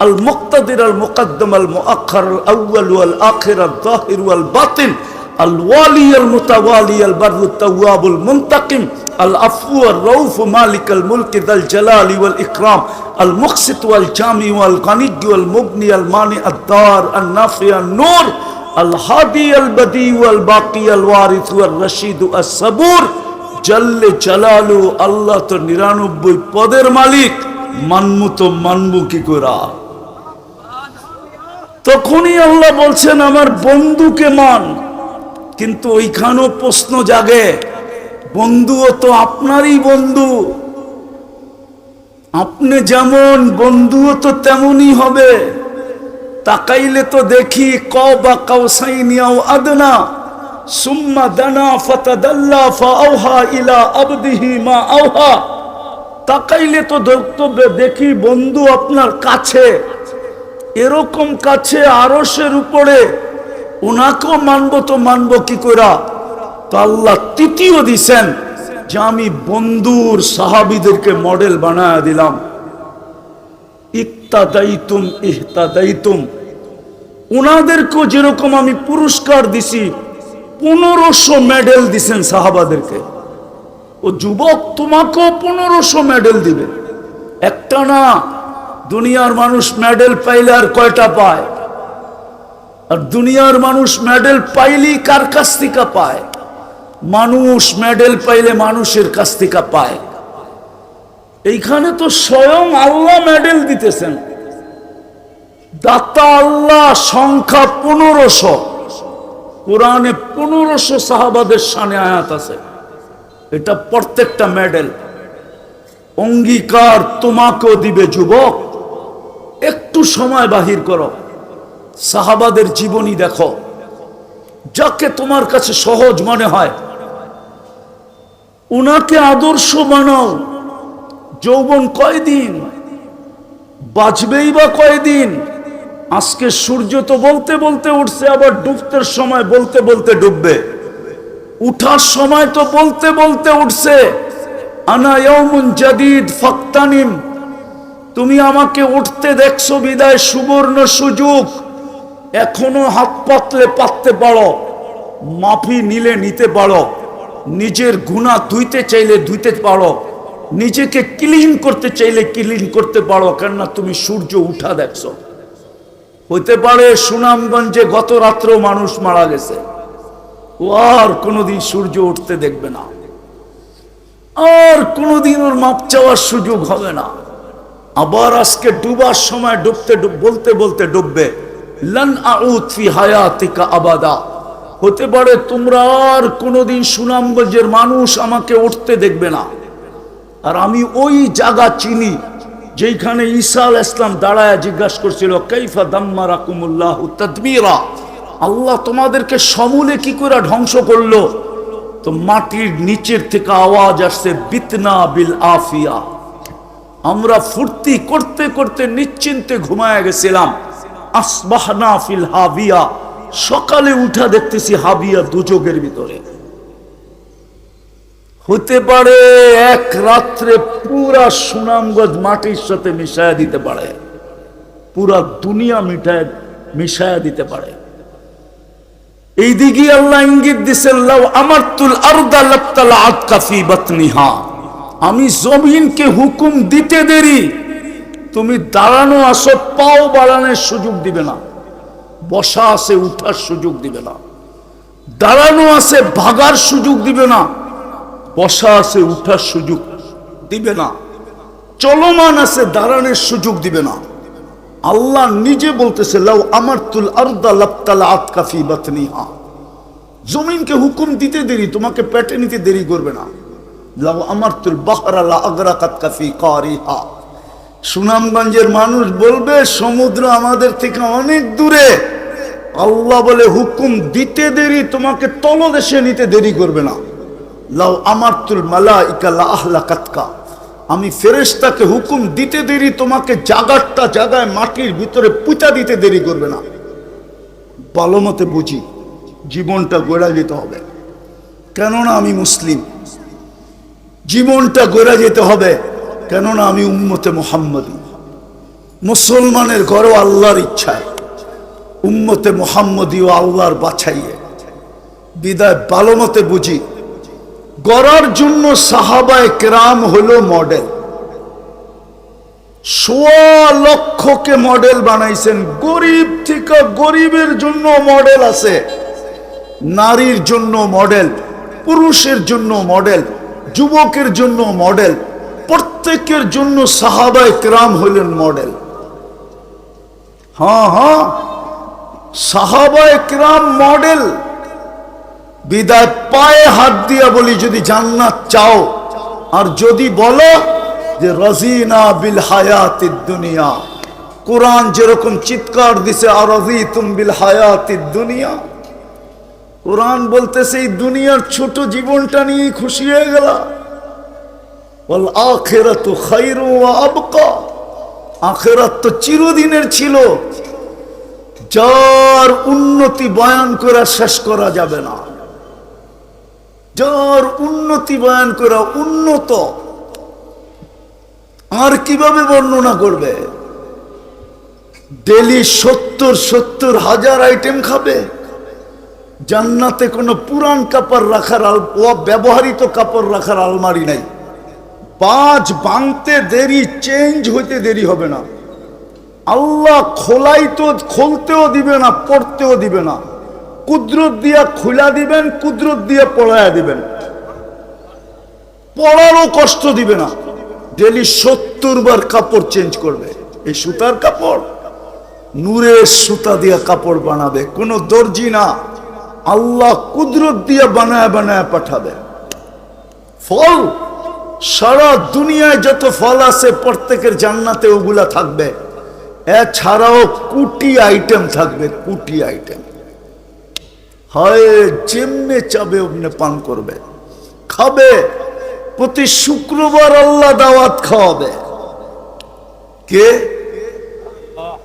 আল মুক্তাদির আল মুকদ্দম আল মুআখ্খার আল আউয়াল ওয়াল আখির আল যাহির ওয়াল বাতিন الوالي المتوالي البر التواب المنتقم العفو الرؤوف مالك الملك ذا الجلال والإكرام المقسط والجامع والغني والمغني المانع الدار النافع النور الهادي البديع والباقي الوارث والرشيد الصبور جل جلاله الله তো 99 পদের মালিক, মানমু তো মানবু কি করা? তখনই আল্লাহ বলছেন আমার বন্ধুকে মান। কিন্তু ওইখানেও প্রশ্ন জাগে, বন্ধুও তো আপনারই বন্ধু, আপনি যেমন বন্ধুও তো তেমনই হবে। তাকাইলে তো দেখি কবা কাউসাইনি আও আদনা সুম্মা দানা ফাতাদাল্লা ফাআওহা ইলা আবদিহি মা আওহা। তাকাইলে তো দেখি বন্ধু আপনার কাছে, এরকম কাছে আরশের উপরে, ওনাকেও মানবো তো মানবো কি করা? তো আল্লাহ তৃতীয় দিছেন যে আমি বন্ধুর সাহাবীদেরকে মডেল বানায় দিলাম। ইক্তাদাইতুম ইহতাদাইতুম, ওনাদেরকেও যেরকম আমি পুরস্কার দিছি, 1500 মেডেল দিছেন সাহাবাদেরকে। ও যুবক, তোমাকেও 1500 মেডেল দিবে, একটা না। দুনিয়ার মানুষ মেডেল পাইলে আর কয়টা পায়? আর দুনিয়ার মানুষ মেডেল পাইলেই কার কাছ থেকে পায়? মানুষ মেডেল পাইলে মানুষের কাছ থেকে পায়। এইখানে তো স্বয়ং আল্লাহ মেডেল দিতেছেন, দাতা আল্লাহ। সংখ্যা 1500, কোরআনে 1500 সাহাবাদের শানে আয়াত আছে। এটা প্রত্যেকটা মেডেল। অঙ্গীকার তোমাকেও দিবে যুবক। একটু সময় বাহির করো, সাহাবাদের জীবনী দেখো, যাকে তোমার কাছে সহজ মনে হয় উনাকে আদর্শ বানাও। যৌবন কয়দিন বাঁচবেই বা কয়দিন? আজকে সূর্য তো বলতে বলতে উঠছে, আবার ডুবতের সময় বলতে বলতে ডুববে। উঠার সময় তো বলতে বলতে উঠছে। আনা ইয়াউমুন জাদীদ ফাক্তানিম, তুমি আমাকে উঠতে দেখছো বিদায় সুবর্ণ সুযোগ। এখনো হাত পাতলে পাততে পারো, মাফি নিলে নিতে পারো, নিজের গুনাহ ধুইতে চাইলে ধুইতে পারো, নিজেকে ক্লিন করতে চাইলে ক্লিন করতে পারো। কেননা তুমি সূর্য উঠা দেখছো। হইতে পারে সুনামগঞ্জে গত রাত্রেও মানুষ মারা গেছে, ও আর কোনোদিন সূর্য উঠতে দেখবে না, আর কোনোদিন ওর মাপ চাওয়ার সুযোগ হবে না। আবার আজকে ডুবার সময় ডুবতে বলতে বলতে ডুববে। লান আউদ ফি হায়াতিকা আবাদা। হতে পারে তোমরা আর কোনোদিন সুনামগঞ্জের মানুষ আমাকে উঠতে দেখবে না। আর আমি ওই জায়গা চিনি যেখানে ঈসা আলাইহিস সালাম দাঁড়ায় জিজ্ঞাসা করছিল, কাইফা দাম্মারাকুমুল্লাহু তাদমীরা, আল্লাহ তোমাদেরকে সমূলে কি করে ধ্বংস করলো? তো মাটির নিচের থেকে আওয়াজ আসছে, বিতনা বিল আফিয়া। আমরা ফুর্তি করতে করতে নিশ্চিন্তে ঘুমায় গেছিলাম। আসবাহনা ফিল হাবিয়া, সকালে উঠা দেখতেছি হাবিয়া, দুযোগের ভিতরে। হতে পারে এক রাত্রে পুরা সুনামগঞ্জ মাটির সাথে মিশায়া দিতে পারে, পুরা দুনিয়া মিশায়া দিতে পারে। এইদিকে আল্লাহ ইঙ্গিত দিছেন, লাউ আমারতুল আরদা লাবতালাআত কাফি বাতনিহা, আমি জমিনকে হুকুম দিতে দেরি, তুমি দাঁড়ানো আসো, পাও বাড়ানোর সুযোগ দিবে না, বসা আছে উঠার সুযোগ দিবে না, দাঁড়ানো আছে ভাগার সুযোগ দিবে না, বসা আছে উঠার সুযোগ দিবে না। চলমান আছে, দাঁড়ানোর সুযোগ দিবে না। আল্লাহ নিজে বলতেছে লাউ আমারতুল আরদা লাবতালাআত কাফি বাতনিহা, জমিনকে হুকুম দিতে দেরি, তোমাকে পেটে নিতে দেরি করবে না। লাউ আমারতুল বাহরা লা আগরাকাত কাফি কারিহা, সুনামগঞ্জের মানুষ বলবে সমুদ্র আমাদের থেকে অনেক দূরে, আল্লাহ বলে হুকুম দিতে দেরি, তোমাকে তলদেশে নিতে দেরি করবে না। লাউ আমারতুল মালাইকা লা আহলাকাতকা, আমি ফেরেশতাকে হুকুম দিতে দেরি, তোমাকে জাগারটা জায়গায় মাটির ভিতরে পুঁতা দিতে দেরি করবে না। ভালো মতে বুঝি, জীবনটা গড়া যেতে হবে, কেননা আমি মুসলিম। জীবনটা গড়া যেতে হবে, কেননা আমি উম্মতে মুহাম্মদী। মুসলমানের ঘরও আল্লাহর ইচ্ছায়, উম্মতে মুহাম্মদী ও আল্লাহর বাছাইয়ে। বিদায় ভালো মতে বুঝি, গড়ার জন্য সাহাবায়ে কেরাম হলো মডেল। ১৬ লক্ষকে মডেল বানাইছেন। গরিব থেকে গরিবের জন্য মডেল আছে, নারীর জন্য মডেল, পুরুষের জন্য মডেল, যুবকের জন্য মডেল, প্রত্যেকের জন্য সাহাবায়ে কেরাম হলেন মডেল। হ্যাঁ, সাহাবায়ে কেরাম মডেল। বিদায় পায়ে হাত দিয়া বলি, যদি জান্নাত চাও আর যদি বলো যে রাজিনা বিল হায়াতিদ দুনিয়া, কোরআন যেরকম চিৎকার দিছে আর রাজিতুম বিল হায়াতিদ দুনিয়া, কোরআন বলতেছে এই দুনিয়ার ছোট জীবনটা নিয়ে খুশি হয়ে গেল। ওয়াল আখিরাতু খায়রু ওয়া আবকা, আখিরাত তো চিরদিনের ছিল, যার উন্নতি বয়ান করে শেষ করা যাবে না। যার উন্নতি বয়ান করা, উন্নত আর কিভাবে বর্ণনা করবে? ডেলি ৭০ হাজার আইটেম খাবে। জান্নাতে কোনো পুরান কাপড় রাখার, ব্যবহৃত কাপড় রাখার আলমারি নাই। বাজ ভাঙতে দেরি, চেঞ্জ হইতে দেরি হবে না। আল্লাহ খুলতেও দিবে না, পড়তেও দিবে না। কুদরত দিয়া খুলা দিবেন, কুদরত দিয়া পড়ায়া দিবেন, পড়ারও কষ্ট দিবে না। ডেলি ৭০ বার কাপড় চেঞ্জ করবে। এই সুতার কাপড়, নূরের সুতা দিয়া কাপড় বানাবে, কোনো দর্জি না, আল্লাহ কুদরত দিয়া বানায় বানায় পাঠাবে। ফল, সারা দুনিয়ায় যত ফল আছে প্রত্যেকের জান্নাতে ওগুলা থাকবে। এছাড়াও কোটি আইটেম থাকবে, কোটি আইটেম। হয় যেমনে চাবে অমনে পান করবে, খাবে। প্রতি শুক্রবার আল্লাহ দাওয়াত খাওয়াবে। কে?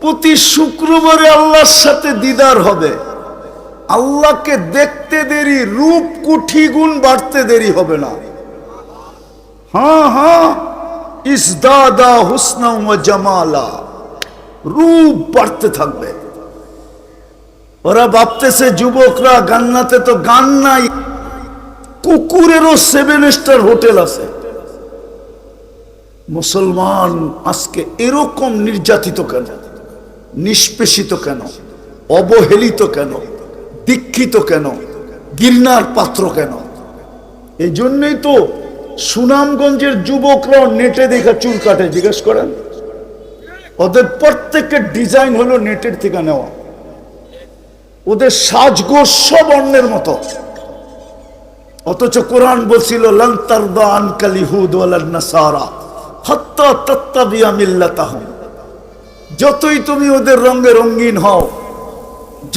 প্রতি শুক্রবারে আল্লাহর সাথে দিদার হবে। আল্লাহকে দেখতে দেরি, রূপ কোটি গুণ বাড়তে দেরি হবে না। হ্যাঁ, ইসদাদা হুসনা ওয়া জামালা, রূপ বাড়তে থাকবে। ওরা ভাবতেছে যুবকরা জান্নাতে তো গান নাই, কুকুরেরও 7 স্টার হোটেল আছে। মুসলমান আজকে এরকম নির্যাতিত কেন, নিষ্পেষিত কেন, অবহেলিত কেন, দীক্ষিত কেন, ঘৃণার পাত্র কেন? এই জন্যই তো সুনামগঞ্জের যুবকরাও নেটে দেখা চুল কাটে। জিজ্ঞেস করেন, ওদের প্রত্যেকের ডিজাইন হলো নেটের থেকে নেওয়া। ওদের সাজগোজ সব অন্যের মতো। অথচ কোরআন বলছিল লান তারদা আনকাল ইহুদ ওয়ালান নাসারা হাত্তা তাত্তাবিয়া মিল্লাতাহুম। যতই তুমি ওদের রঙে রঙিন হও,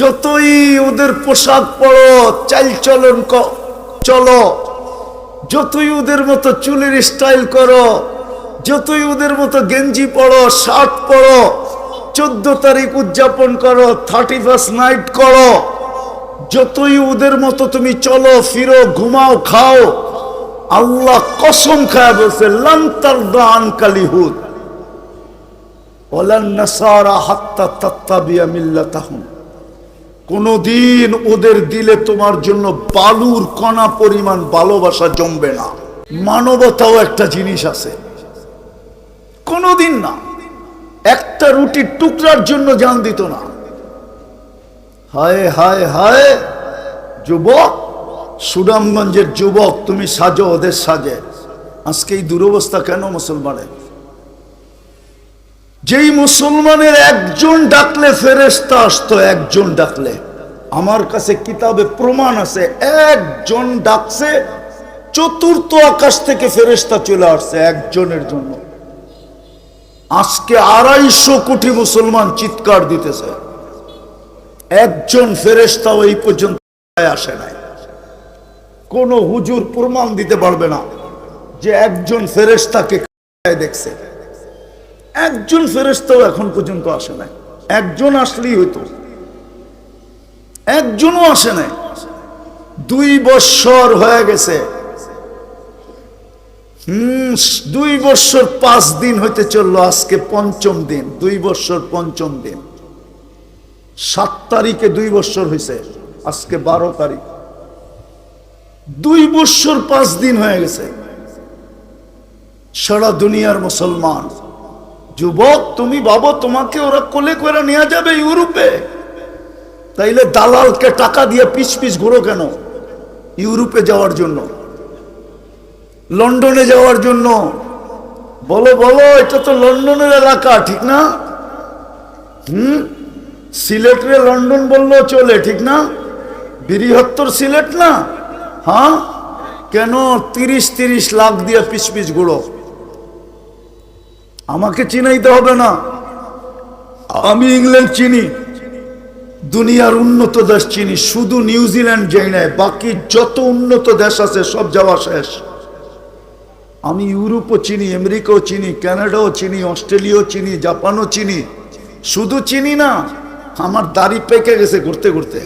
যতই ওদের পোশাক পরো, চাল চলন চলো, যতই ওদের মতো চুলের স্টাইল করো, যতই ওদের মতো গেঞ্জি পরো, শার্ট পরো, 14 তারিখ উদযাপন করো, 31st নাইট করো, যতই ওদের মতো তুমি চলো ফিরো, ঘুমাও, খাও, আল্লাহ কসম খায় বলছে লান তারদা আনকাল ইহুদ ওয়ালান নাসারা হাত্তা তাত্তাবিয়া মিল্লাতাহুম। কোনদিন ওদের দিলে তোমার জন্য বালুর কণা পরিমাণ ভালোবাসা জমবে না। মানবতাও একটা জিনিস আছে, কোনদিন না। একটা রুটির টুকরার জন্য জান দিত না। হায় হায় হায় যুবক, সুনামগঞ্জের যুবক, তুমি সাজো ওদের সাজে। আজকে এই দুরবস্থা কেন মুসলমানের? যেই মুসলমানের একজন ডাকলে ফেরেশতা আসতো, একজন ডাকলে, আমার কাছে কিতাবে প্রমাণ আছে, একজন ডাকছে চতুর্থ আকাশ থেকে ফেরেশতা চলে আসছে একজনের জন্য। আজকে 250 কোটি মুসলমান চিৎকার দিতেছে, একজন ফেরেশতাও এই পর্যন্ত আসে নাই। কোন হুজুর প্রমাণ দিতে পারবে না যে একজন ফেরেশতাকে দেখছে। একজন ফেরেশতাও এখন পর্যন্ত আসে নাই। একজন আসলেই হইতো, একজনও আসে নাই। 2 বছর হয়ে গেছে, 2 বছর 5 দিন হইতে চললো, আজকে 5ম দিন, 2 বছর 5ম দিন। 7 তারিখে 2 বছর হয়েছে, আজকে 12 তারিখ, 2 বছর 5 দিন হয়ে গেছে। সারা দুনিয়ার মুসলমান যুবক, তুমি ভাবো তোমাকে ওরা কোলে করে নিয়ে যাবে ইউরোপে, তাইলে দালালকে টাকা দিয়ে পিছ পিছ ঘুরো কেন? ইউরোপে যাওয়ার জন্য, লন্ডনে যাওয়ার জন্য। বলো বলো, এটা তো লন্ডনের এলাকা, ঠিক না? সিলেটে লন্ডন বললেও চলে, ঠিক না? বৃহত্তর সিলেট না? হ্যাঁ, কেন 30 লাখ দিয়ে পিছ পিছ ঘুরো? আমাকে চিনাইতে হবে না, আমি ইংল্যান্ড চিনি, দুনিয়ার উন্নত দেশ চিনি, শুধু নিউজিল্যান্ড যাই নাই, বাকি যত উন্নত দেশ আছে সব যাওয়া শেষ। আমি ইউরোপও চিনি, আমেরিকাও চিনি, কানাডাও চিনি, অস্ট্রেলিয়াও চিনি, জাপানও চিনি। শুধু চিনি না, আমার দাড়ি পেকে গেছে ঘুরতে ঘুরতে।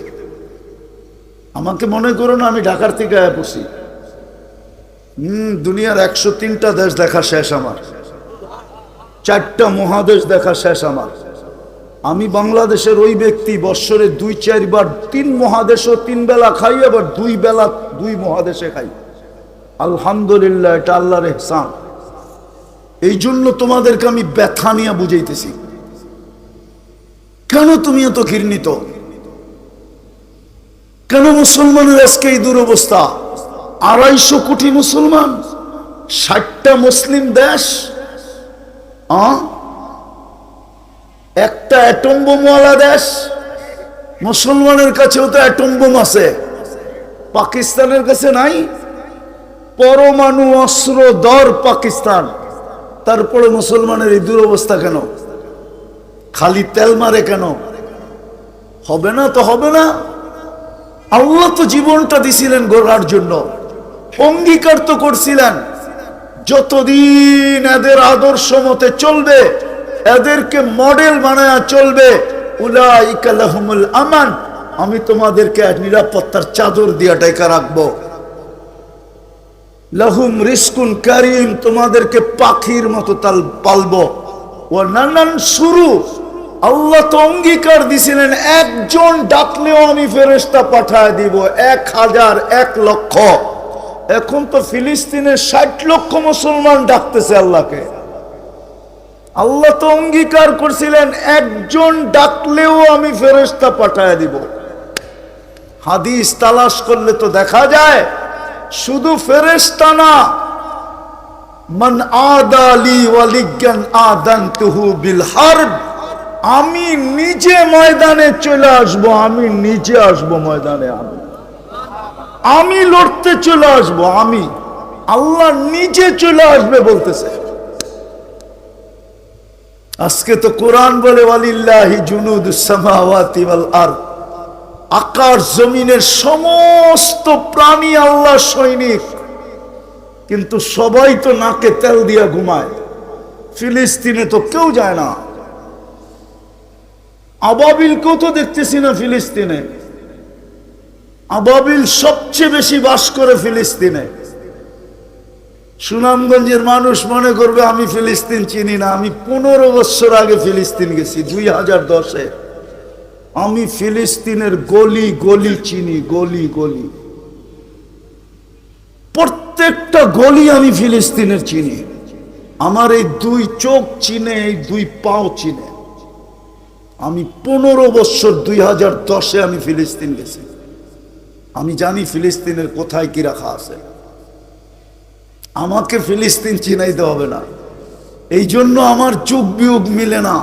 আমাকে মনে করো না আমি ঢাকার থেকে আয়া পড়ছি। দুনিয়ার 103টা দেশ দেখা শেষ আমার, 4টা মহাদেশ দেখা শেষ আমার। আমি বাংলাদেশের ওই ব্যক্তি, বৎসরে 2-4 বার 3 মহাদেশও 3 বেলা খাই, আবার 2 বেলা 2 মহাদেশে খাই। আলহামদুলিল্লাহ, এটা আল্লাহর ইহসান। এই জন্য তোমাদেরকে আমি ব্যথা নিয়ে বুঝাইতেছি। কেন তুমি এত ঘৃণিত? কেন মুসলমানের আজকে এই দুরবস্থা? 250 কোটি মুসলমান, 60টা মুসলিম দেশ, একটা অ্যাটম বোমওয়ালা দেশ। মুসলমানের কাছেও তো অ্যাটম বোম আছে, পাকিস্তানের কাছে নাই। পরমাণু অস্ত্র দর পাকিস্তান, তারপরে মুসলমানের এই দুরবস্থা কেন? খালি তেল মারে কেন? হবে না তো হবে না। আল্লাহ তো জীবনটা দিছিলেন গড়ার জন্য, অঙ্গীকার তো করছিলেন যতদিন এদের আদর্শ মতে চলবে, এদেরকে মডেল বানায়া চলবে, উলাইকা লাহুমুল আমান, আমি তোমাদেরকে নিরাপত্তার চাদর দিয়া ঢাকা রাখবো। লাহুম রিজকুন কারীম, তোমাদেরকে পাখির মতো পালবো। ও নানান শুরু, আল্লাহ তো অঙ্গীকার দিছিলেন একজন ডাকলেও আমি ফেরেশতা পাঠায় দিব, 1000, 1 লক্ষ। এখন তো ফিলিস্তিনের 60 লক্ষ মুসলমান ডাকতেছে আল্লাহকে। আল্লাহ তো অঙ্গীকার করছিলেন একজন ডাকলেও আমি ফেরেশতা পাঠায় দিব। হাদিস তালাশ করলে তো দেখা যায় শুধু ফেরেশতা না, মান আদালি ওয়ালিয়ান আদানতুহু বিল হারব, আমি নিজে ময়দানে চলে আসব, আমি নিজে আসব ময়দানে, আমি লড়তে চলে আসব, আমি আল্লাহ নিজে চলে আসবে বলতেছে। আজকে তো কোরআন বলে ওয়ালিল্লাহি জুনুদুস সামাওয়াতি ওয়াল আরদ, আকাশ জমিনের সমস্ত প্রাণী আল্লাহর সৈনিক, কিন্তু সবাই তো নাকে তেল দিয়া ঘুমায়। ফিলিস্তিনে তো কেউ যায় না, আবাবিলকেও তো দেখতেছি না ফিলিস্তিনে। আবাবিল সবচেয়ে বেশি বাস করে ফিলিস্তিনে। সুনামগঞ্জের মানুষ মনে করবে আমি ফিলিস্তিন চিনি না। আমি 15 বছর আগে ফিলিস্তিন গেছি, 2010-এ। আমি ফিলিস্তিনের গলি গলি চিনি, গলি গলি, প্রত্যেকটা গলি আমি ফিলিস্তিনের চিনি। আমার এই 2 চোখ চিনে, এই 2 পাও চিনে। আমি 15 বছর 2010-এ আমি ফিলিস্তিন গেছি। আমি জানি ফিলিস্তিনের কোথায় কি রাখা আছে। আমাকে ফিলিস্তিন চিনাইতে হবে না, এই জন্য আমার যুগ বিয়োগ মিলে না।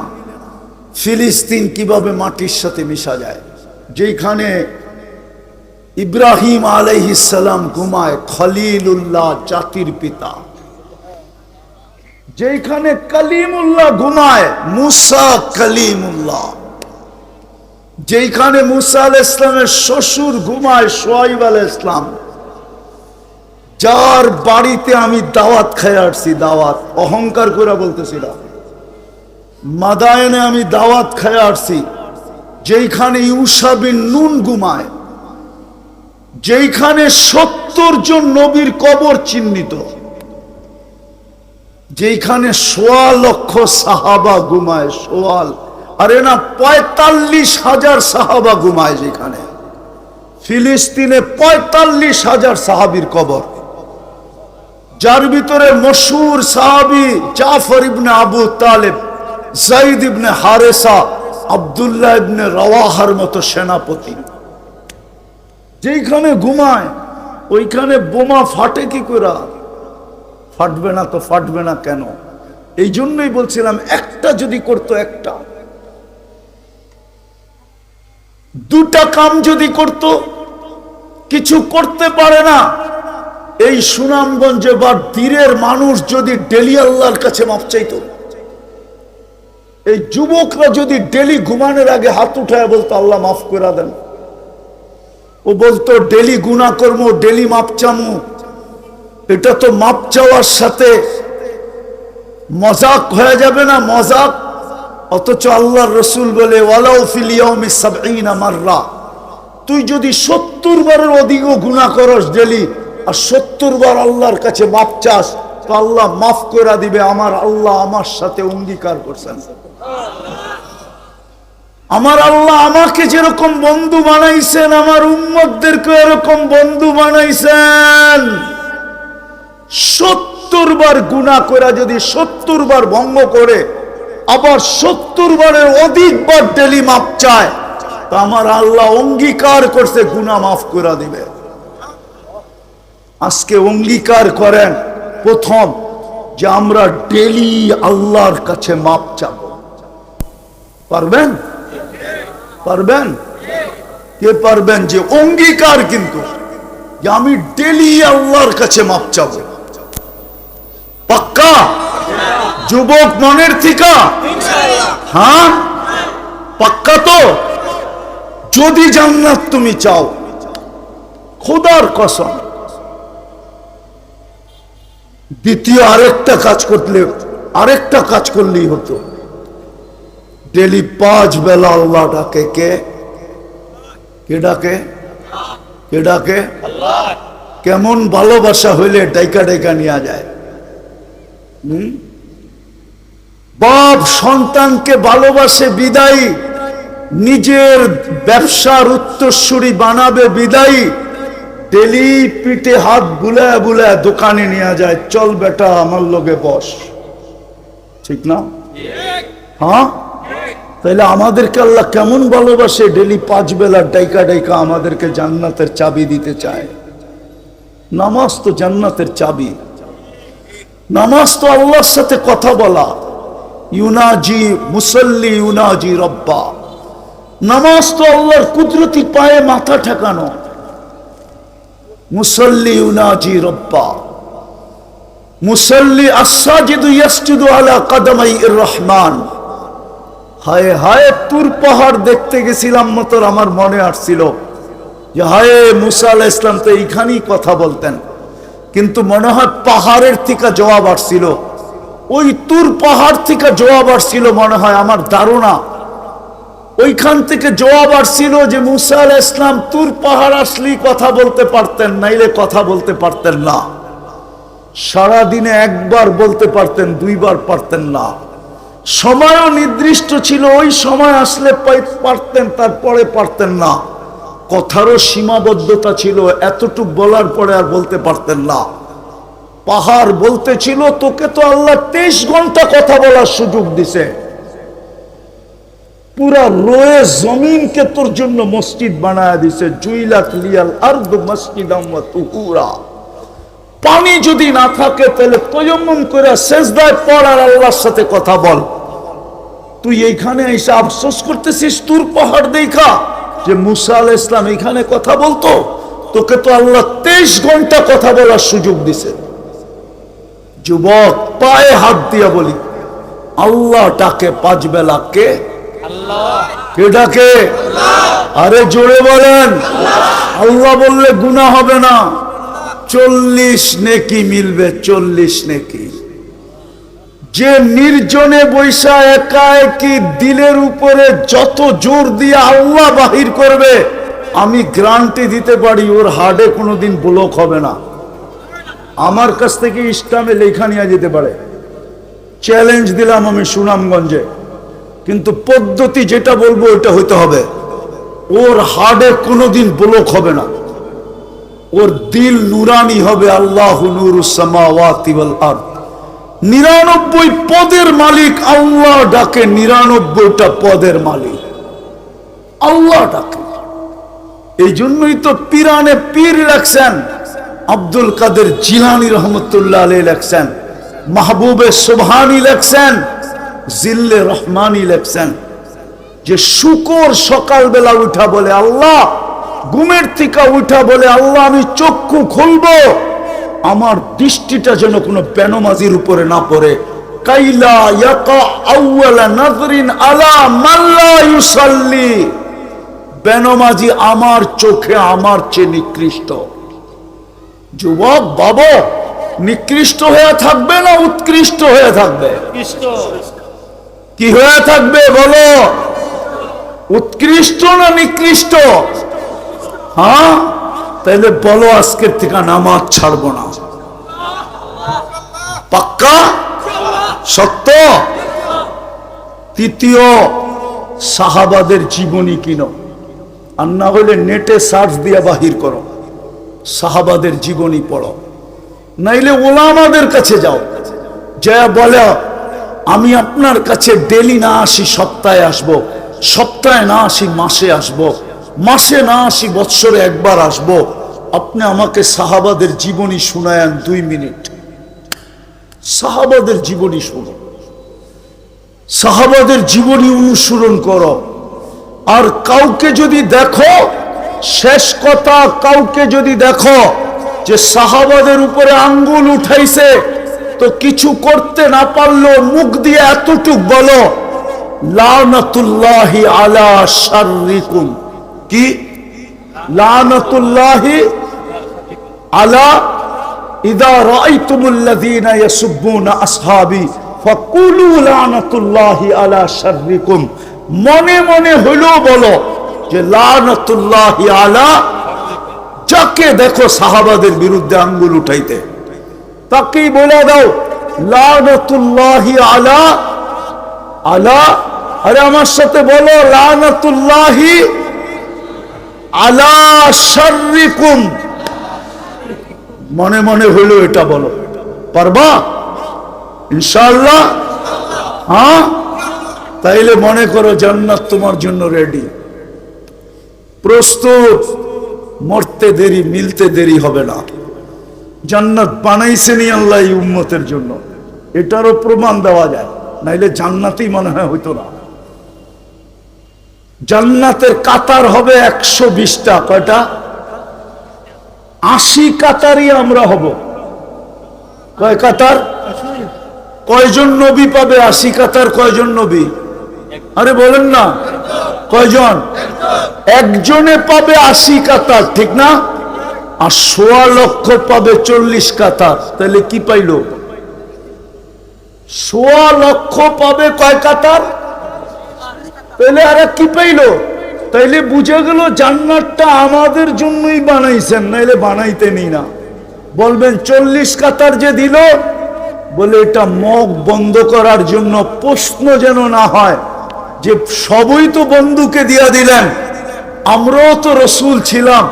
ফিলিস্তিন কিভাবে মাটির সাথে মিশা যায়? যেখানে ইব্রাহিম আলাইহিস সালাম ঘুমায়, খলিলুল্লাহ জাতির পিতা, যেখানে কালিমুল্লাহ ঘুমায়, মুসা কালিমুল্লাহ, যেখানে মুসা আলাইহিস সালামের শ্বশুর ঘুমায়, শুআয়ব আলাইহিস সালাম, যার বাড়িতে আমি দাওয়াত খেয়ে আসছি, দাওয়াত অহংকার করে বলতেছি না, মাদায়েনে আমি দাওয়াত খেয়ে আসছি, যেখানে ইউশা বিন নুন ঘুমায়, যেখানে 70 জন নবীর কবর চিহ্নিত, যেখানে 1.25 লক্ষ সাহাবা ঘুমায়, আরে না 45,000 সাহাবা ঘুমায়, যেখানে ফিলিস্তিনে 45,000 সাহাবীর কবর, যার ভিতরে মশহুর সাহাবী জাফর ইবনে আবু তালেব, যায়েদ ইবনে হারেসা, আব্দুল্লাহ ইবনে রাওয়াহার মতো সেনাপতি যেখানে ঘুমায়, ওইখানে বোমা ফাটে কি করে? ফাটবে না তো ফাটবে না কেন? এই জন্যই বলছিলাম, একটা যদি করতো, একটা দুটা কাম যদি করত, কিছু করতে পারে না। এই সুনামগঞ্জে বা তীরের মানুষ যদি ডেলি আল্লাহর কাছে মাপ চাইতো, এই যুবকরা যদি ডেলি ঘুমানোর আগে হাত উঠায় বলতো আল্লাহ মাফ করে দেন, ও বলতো ডেলি গুনাহ করবো, ডেলি মাপ চামু, এটা তো মাপ চাওয়ার সাথে মজাক হয়ে যাবে না? মজাক। অথচ আল্লাহর রসুল বলে ওয়ালাউ ফিল ইয়াউমি 70 মাররা, তুই যদি 70 বারের অধিকও গুনাহ করস ডেলি, আর 70 বার আল্লাহর কাছে মাপ চাস, তো আল্লাহ মাফ করে দিবে। আমার আল্লাহ আমার সাথে অঙ্গীকার করছেন। আমার আল্লাহ আমাকে যেরকম বন্ধু বানাইছেন, আমার উম্মতদেরকে এরকম বন্ধু বানাইছেন। 70 বার গুনাহ করে যদি 70 বার ভঙ্গ করে আবার 70 বারের অধিকবার ডেলি মাপ চায়, তো আমার আল্লাহ অঙ্গীকার করছে গুনাহ মাফ করে দিবে। আজকে অঙ্গীকার করেন প্রথম যে আমরা ডেলি আল্লাহর কাছে মাপ চাব। পারবেন? পারবেন? কে পারবেন? যে অঙ্গীকার কিন্তু যে আমি ডেলি আল্লাহর কাছে মাপ চাব। পাক্কা? যুবক মনের থিকা? হ্যাঁ পাক্কা তো? যদি জান্নাত তুমি চাও, খোদার কসম, দ্বিতীয় আরেকটা কাজ করলেই হতো। ডেলি 5 বেলা আল্লাহ ডাকে। কে ডাকে? কে ডাকে? কেমন ভালোবাসা হইলে ডাইকা ডাইকা নিয়ে যায়। বাপ সন্তানকে ভালোবাসে বিদায়ী, নিজের ব্যবসার উত্তরসূরি বানাবে বিদায়ী, ডেলি পিঠে হাত বুলায় বুলায় দোকানে নিয়ে যায়, চল বেটা আমার লগে বস। ঠিক না? হ্যাঁ, তাইলে আমাদেরকে আল্লাহ কেমন ভালোবাসে, ডেলি 5 বেলা ডাইকা ডাইকা আমাদেরকে জান্নাতের চাবি দিতে চায়। নামাজ তো জান্নাতের চাবি। নামাজ তো আল্লাহর সাথে কথা বলা। ইউনাজি মুসল্লি ইউনাজি রব্বা। নামাজ তো আল্লাহর কুদরতি পায়ে মাথা ঠেকানো। মুসল্লি ইউনাজি রব্বা। মুসল্লি আস-সাজিদু ইয়াসজুদু আলা কদমাইর রহমান। হায় হায়, তুর পাহাড় দেখতে গেছিলাম মতর আমার মনে আসছিল যে হায় মুসা আলাইহিস সালাম তো এইখানেই কথা বলতেন, কিন্তু মনে হয় পাহাড়ের থেকে জবাব আসছিল, ওই তুর পাহাড় থেকে জবাব আসছিল মনে হয়, আমার ধারণা ওইখান থেকে জবাব আসছিল যে মুসা আলাইহিস সালাম তুর পাহাড় আসলেই কথা বলতে পারতেন, নাইলে কথা বলতে পারতেন না। সারাদিনে একবার বলতে পারতেন, 2 বার পারতেন না। সময়ও নির্দিষ্ট ছিল, ওই সময় আসলে পারতেন, তারপরে পারতেন না। কথারও সীমাবদ্ধতা ছিল, এতটুক বলার পরে আর বলতে পারতেন না। পাহাড় বলতেছিল তোকে তো আল্লাহ 23 ঘন্টা কথা বলার সুযোগ দিছে, পুরা রয়ে জমিনকে তোর জন্য মসজিদ বানায় দিছে। জুইলাত লিয়াল আরদু মসজিদাম ওয়া তুহুরা। পানি যদি না থাকে তাহলে তায়াম্মুম করে সিজদায় পড় আর আল্লাহর সাথে কথা বল। তুই এইখানে এসে আফসোস করতেছিস তুর পাহাড় দেখা যে মুসা আলাইহিস সালাম এখানে কথা বলতো। তোকে তো আল্লাহ 23 ঘন্টা কথা বলার সুযোগ দিছে। যুবক, পায়ে হাত দিয়া বলি, আল্লাহ ডাকে 5 বেলা। কে? আল্লাহ। কে ডাকে? আল্লাহ। আরে জোরে বলেন। আল্লাহ বললে গুনাহ হবে না, 40 নেকি মিলবে, 40 নেকি। যে নির্জনে বৈশা একা একই দিলের উপরে যত জোর দিয়ে আল্লাহ বাহির করবে, আমি গ্যারান্টি দিতে পারি ওর হার্টে কোনোদিন ব্লক হবে না। আমার কাছ থেকে ইসলামে লেখা নিয়ে যেতে পারে, চ্যালেঞ্জ দিলাম আমি সুনামগঞ্জে, কিন্তু পদ্ধতি যেটা বলবো ওটা হইতে হবে। ওর হার্টে কোনোদিন ব্লক হবে না, ওর দিল নুরানি হবে। আল্লাহু নূরুস সামাওয়াতি ওয়াল আরদ। 99 পদের মালিক আল্লাহ ডাকে, 99টা পদের মালিক আল্লাহ ডাকে। এই জন্যই তো পীরানে পীর লেখছেন, আব্দুল কাদের জিলানী রহমতুল্লাহ আলাইহি লেখছেন, মাহবুবে সুবহানী লেখছেন, জিল্লে রহমানী লেখছেন, যে শুকর সকালবেলা উঠা বলে আল্লাহ, ঘুমের থেকে উঠা বলে আল্লাহ আমি চক্ষু খুলবো, আমার দৃষ্টিটা যেন কোনো বেনমাজির উপরে না পড়ে। কাইলা ইয়াকা আউয়ালা নাজরিন আলা মান লা ইউসাল্লি। বেনমাজি আমার চোখে আমার চেয়ে নিকৃষ্ট। যুবক বাবা, নিকৃষ্ট হয়ে থাকবে না উৎকৃষ্ট হয়ে থাকবে? কি হয়ে থাকবে বলো? উৎকৃষ্ট না নিকৃষ্ট? হ্যাঁ, তাহলে বলো আজকের থেকে নামাজ ছাড়বো না। পাক্কা? সত্য? তৃতীয়, সাহাবাদের জীবনী কিনো, আর না হলে নেটে সার্চ দিয়ে বাহির করো, সাহাবাদের জীবনী পড়ো। নাইলে ওলামাদের কাছে যাও, যা বলে আমি আপনার কাছে ডেলি না আসি সপ্তাহে আসবো, সপ্তাহে না আসি মাসে আসবো, মাসে না আসি বৎসরে একবার আসবো, আপনি আমাকে সাহাবাদের জীবনী শুনায়েন 2 মিনিট। সাহাবাদের জীবনী শুনো, সাহাবাদের জীবনী অনুসরণ করো। আর কাউকে যদি দেখো, শেষ কথা, কাউকে যদি দেখো যে সাহাবাদের উপরে আঙ্গুল উঠাইছে, তো কিছু করতে না পারলেও মুখ দিয়ে এতটুক বলো, লানাতুল্লাহি আলা শাররিকুম। কি? লানাতুল্লাহি আলা ইদা রাআইতুমুল্লাযীনা ইয়াসুব্বুনা আসহাবি ফাকুলু লানাতুল্লাহি আলা শাররিকুম। মনে মনে হইলেও বলো যে লানাতুল্লাহি আলা, যাকে দেখো সাহাবাদের বিরুদ্ধে আঙ্গুল উঠাইতে, তাকেই বলে দাও লানাতুল্লাহি আলা আলা। আরে আমার সাথে বলো, লানাতুল্লাহি আলা শাররিকুম। মনে মনে হইলো এটা বলো, পারবা ইনশাআল্লাহ? হ্যাঁ, তাইলে মনে করো জান্নাত তোমার জন্য রেডি, প্রস্তুত। মরতে দেরি, মিলতে দেরি হবে না। জান্নাত বানাইছেনি আল্লাহ এই উম্মতের জন্য, এটারও প্রমাণ দেওয়া যায়, নাইলে জান্নাতই মনে হয় হইতো না। জান্নাতের কাতার হবে 120টা। কয়টা? 80 কাতারই আমরা হব। কয় কাতার? কয়জন নবী পাবে 80 কাতার? কয়জন নবী? আরে বলেন না, কয়জন? একজনে পাবে 80 কাতার, ঠিক না? আর 1.25 লক্ষ পাবে 40 কাতার। তাহলে কি পাইল? 1.25 লক্ষ পাবে কয় কাতার? তাহলে আর কি পাইল? তাইলে বুঝে গেল জান্নাতটা আমাদের জন্যই বানাইছেন, নাইলে বানাইতেনই না। বলবেন 40 কাতার যে দিল, বলে এটা মুখ বন্ধ করার জন্য, প্রশ্ন যেন না হয় যে সবই তো বন্ধুকে দিয়া দিলেন, আমরাও তো রসুল ছিলাম,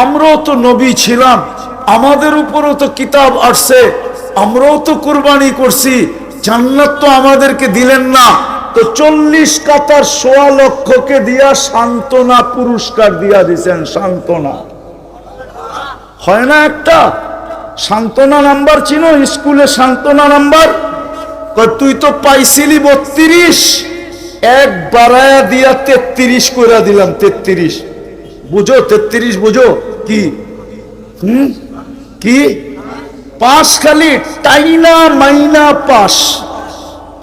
আমরাও তো নবী ছিলাম, আমাদের উপরও তো কিতাব আসছে, আমরাও তো কুরবানি করছি, জান্নাত তো আমাদেরকে দিলেন না। তো 40 কাতার 1.25 লক্ষকে দিয়া সান্ত্বনা পুরস্কার দিয়া দিছেন। সান্ত্বনা হয় না একটা? সান্ত্বনা নাম্বার চিনো? স্কুলে সান্ত্বনা নাম্বার, তুই তো পাইছিলি 32, এক বাড়ায়া দিয়া 33 কইরা দিলাম। 33 বুঝো? 33 বুঝো কি? কি পাস? খালি টাইনা মাইনা পাস,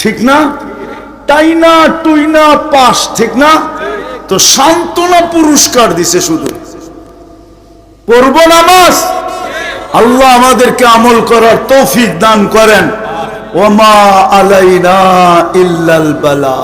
ঠিক না? টাইনা টুইনা পাস, ঠিক না? তো সান্ত্বনা পুরস্কার দিছে শুধু। পড়ব নামাজ, আল্লাহ আমাদেরকে আমল করার তৌফিক দান করেন। ওমা আলাইনা ইল্লাল বালা।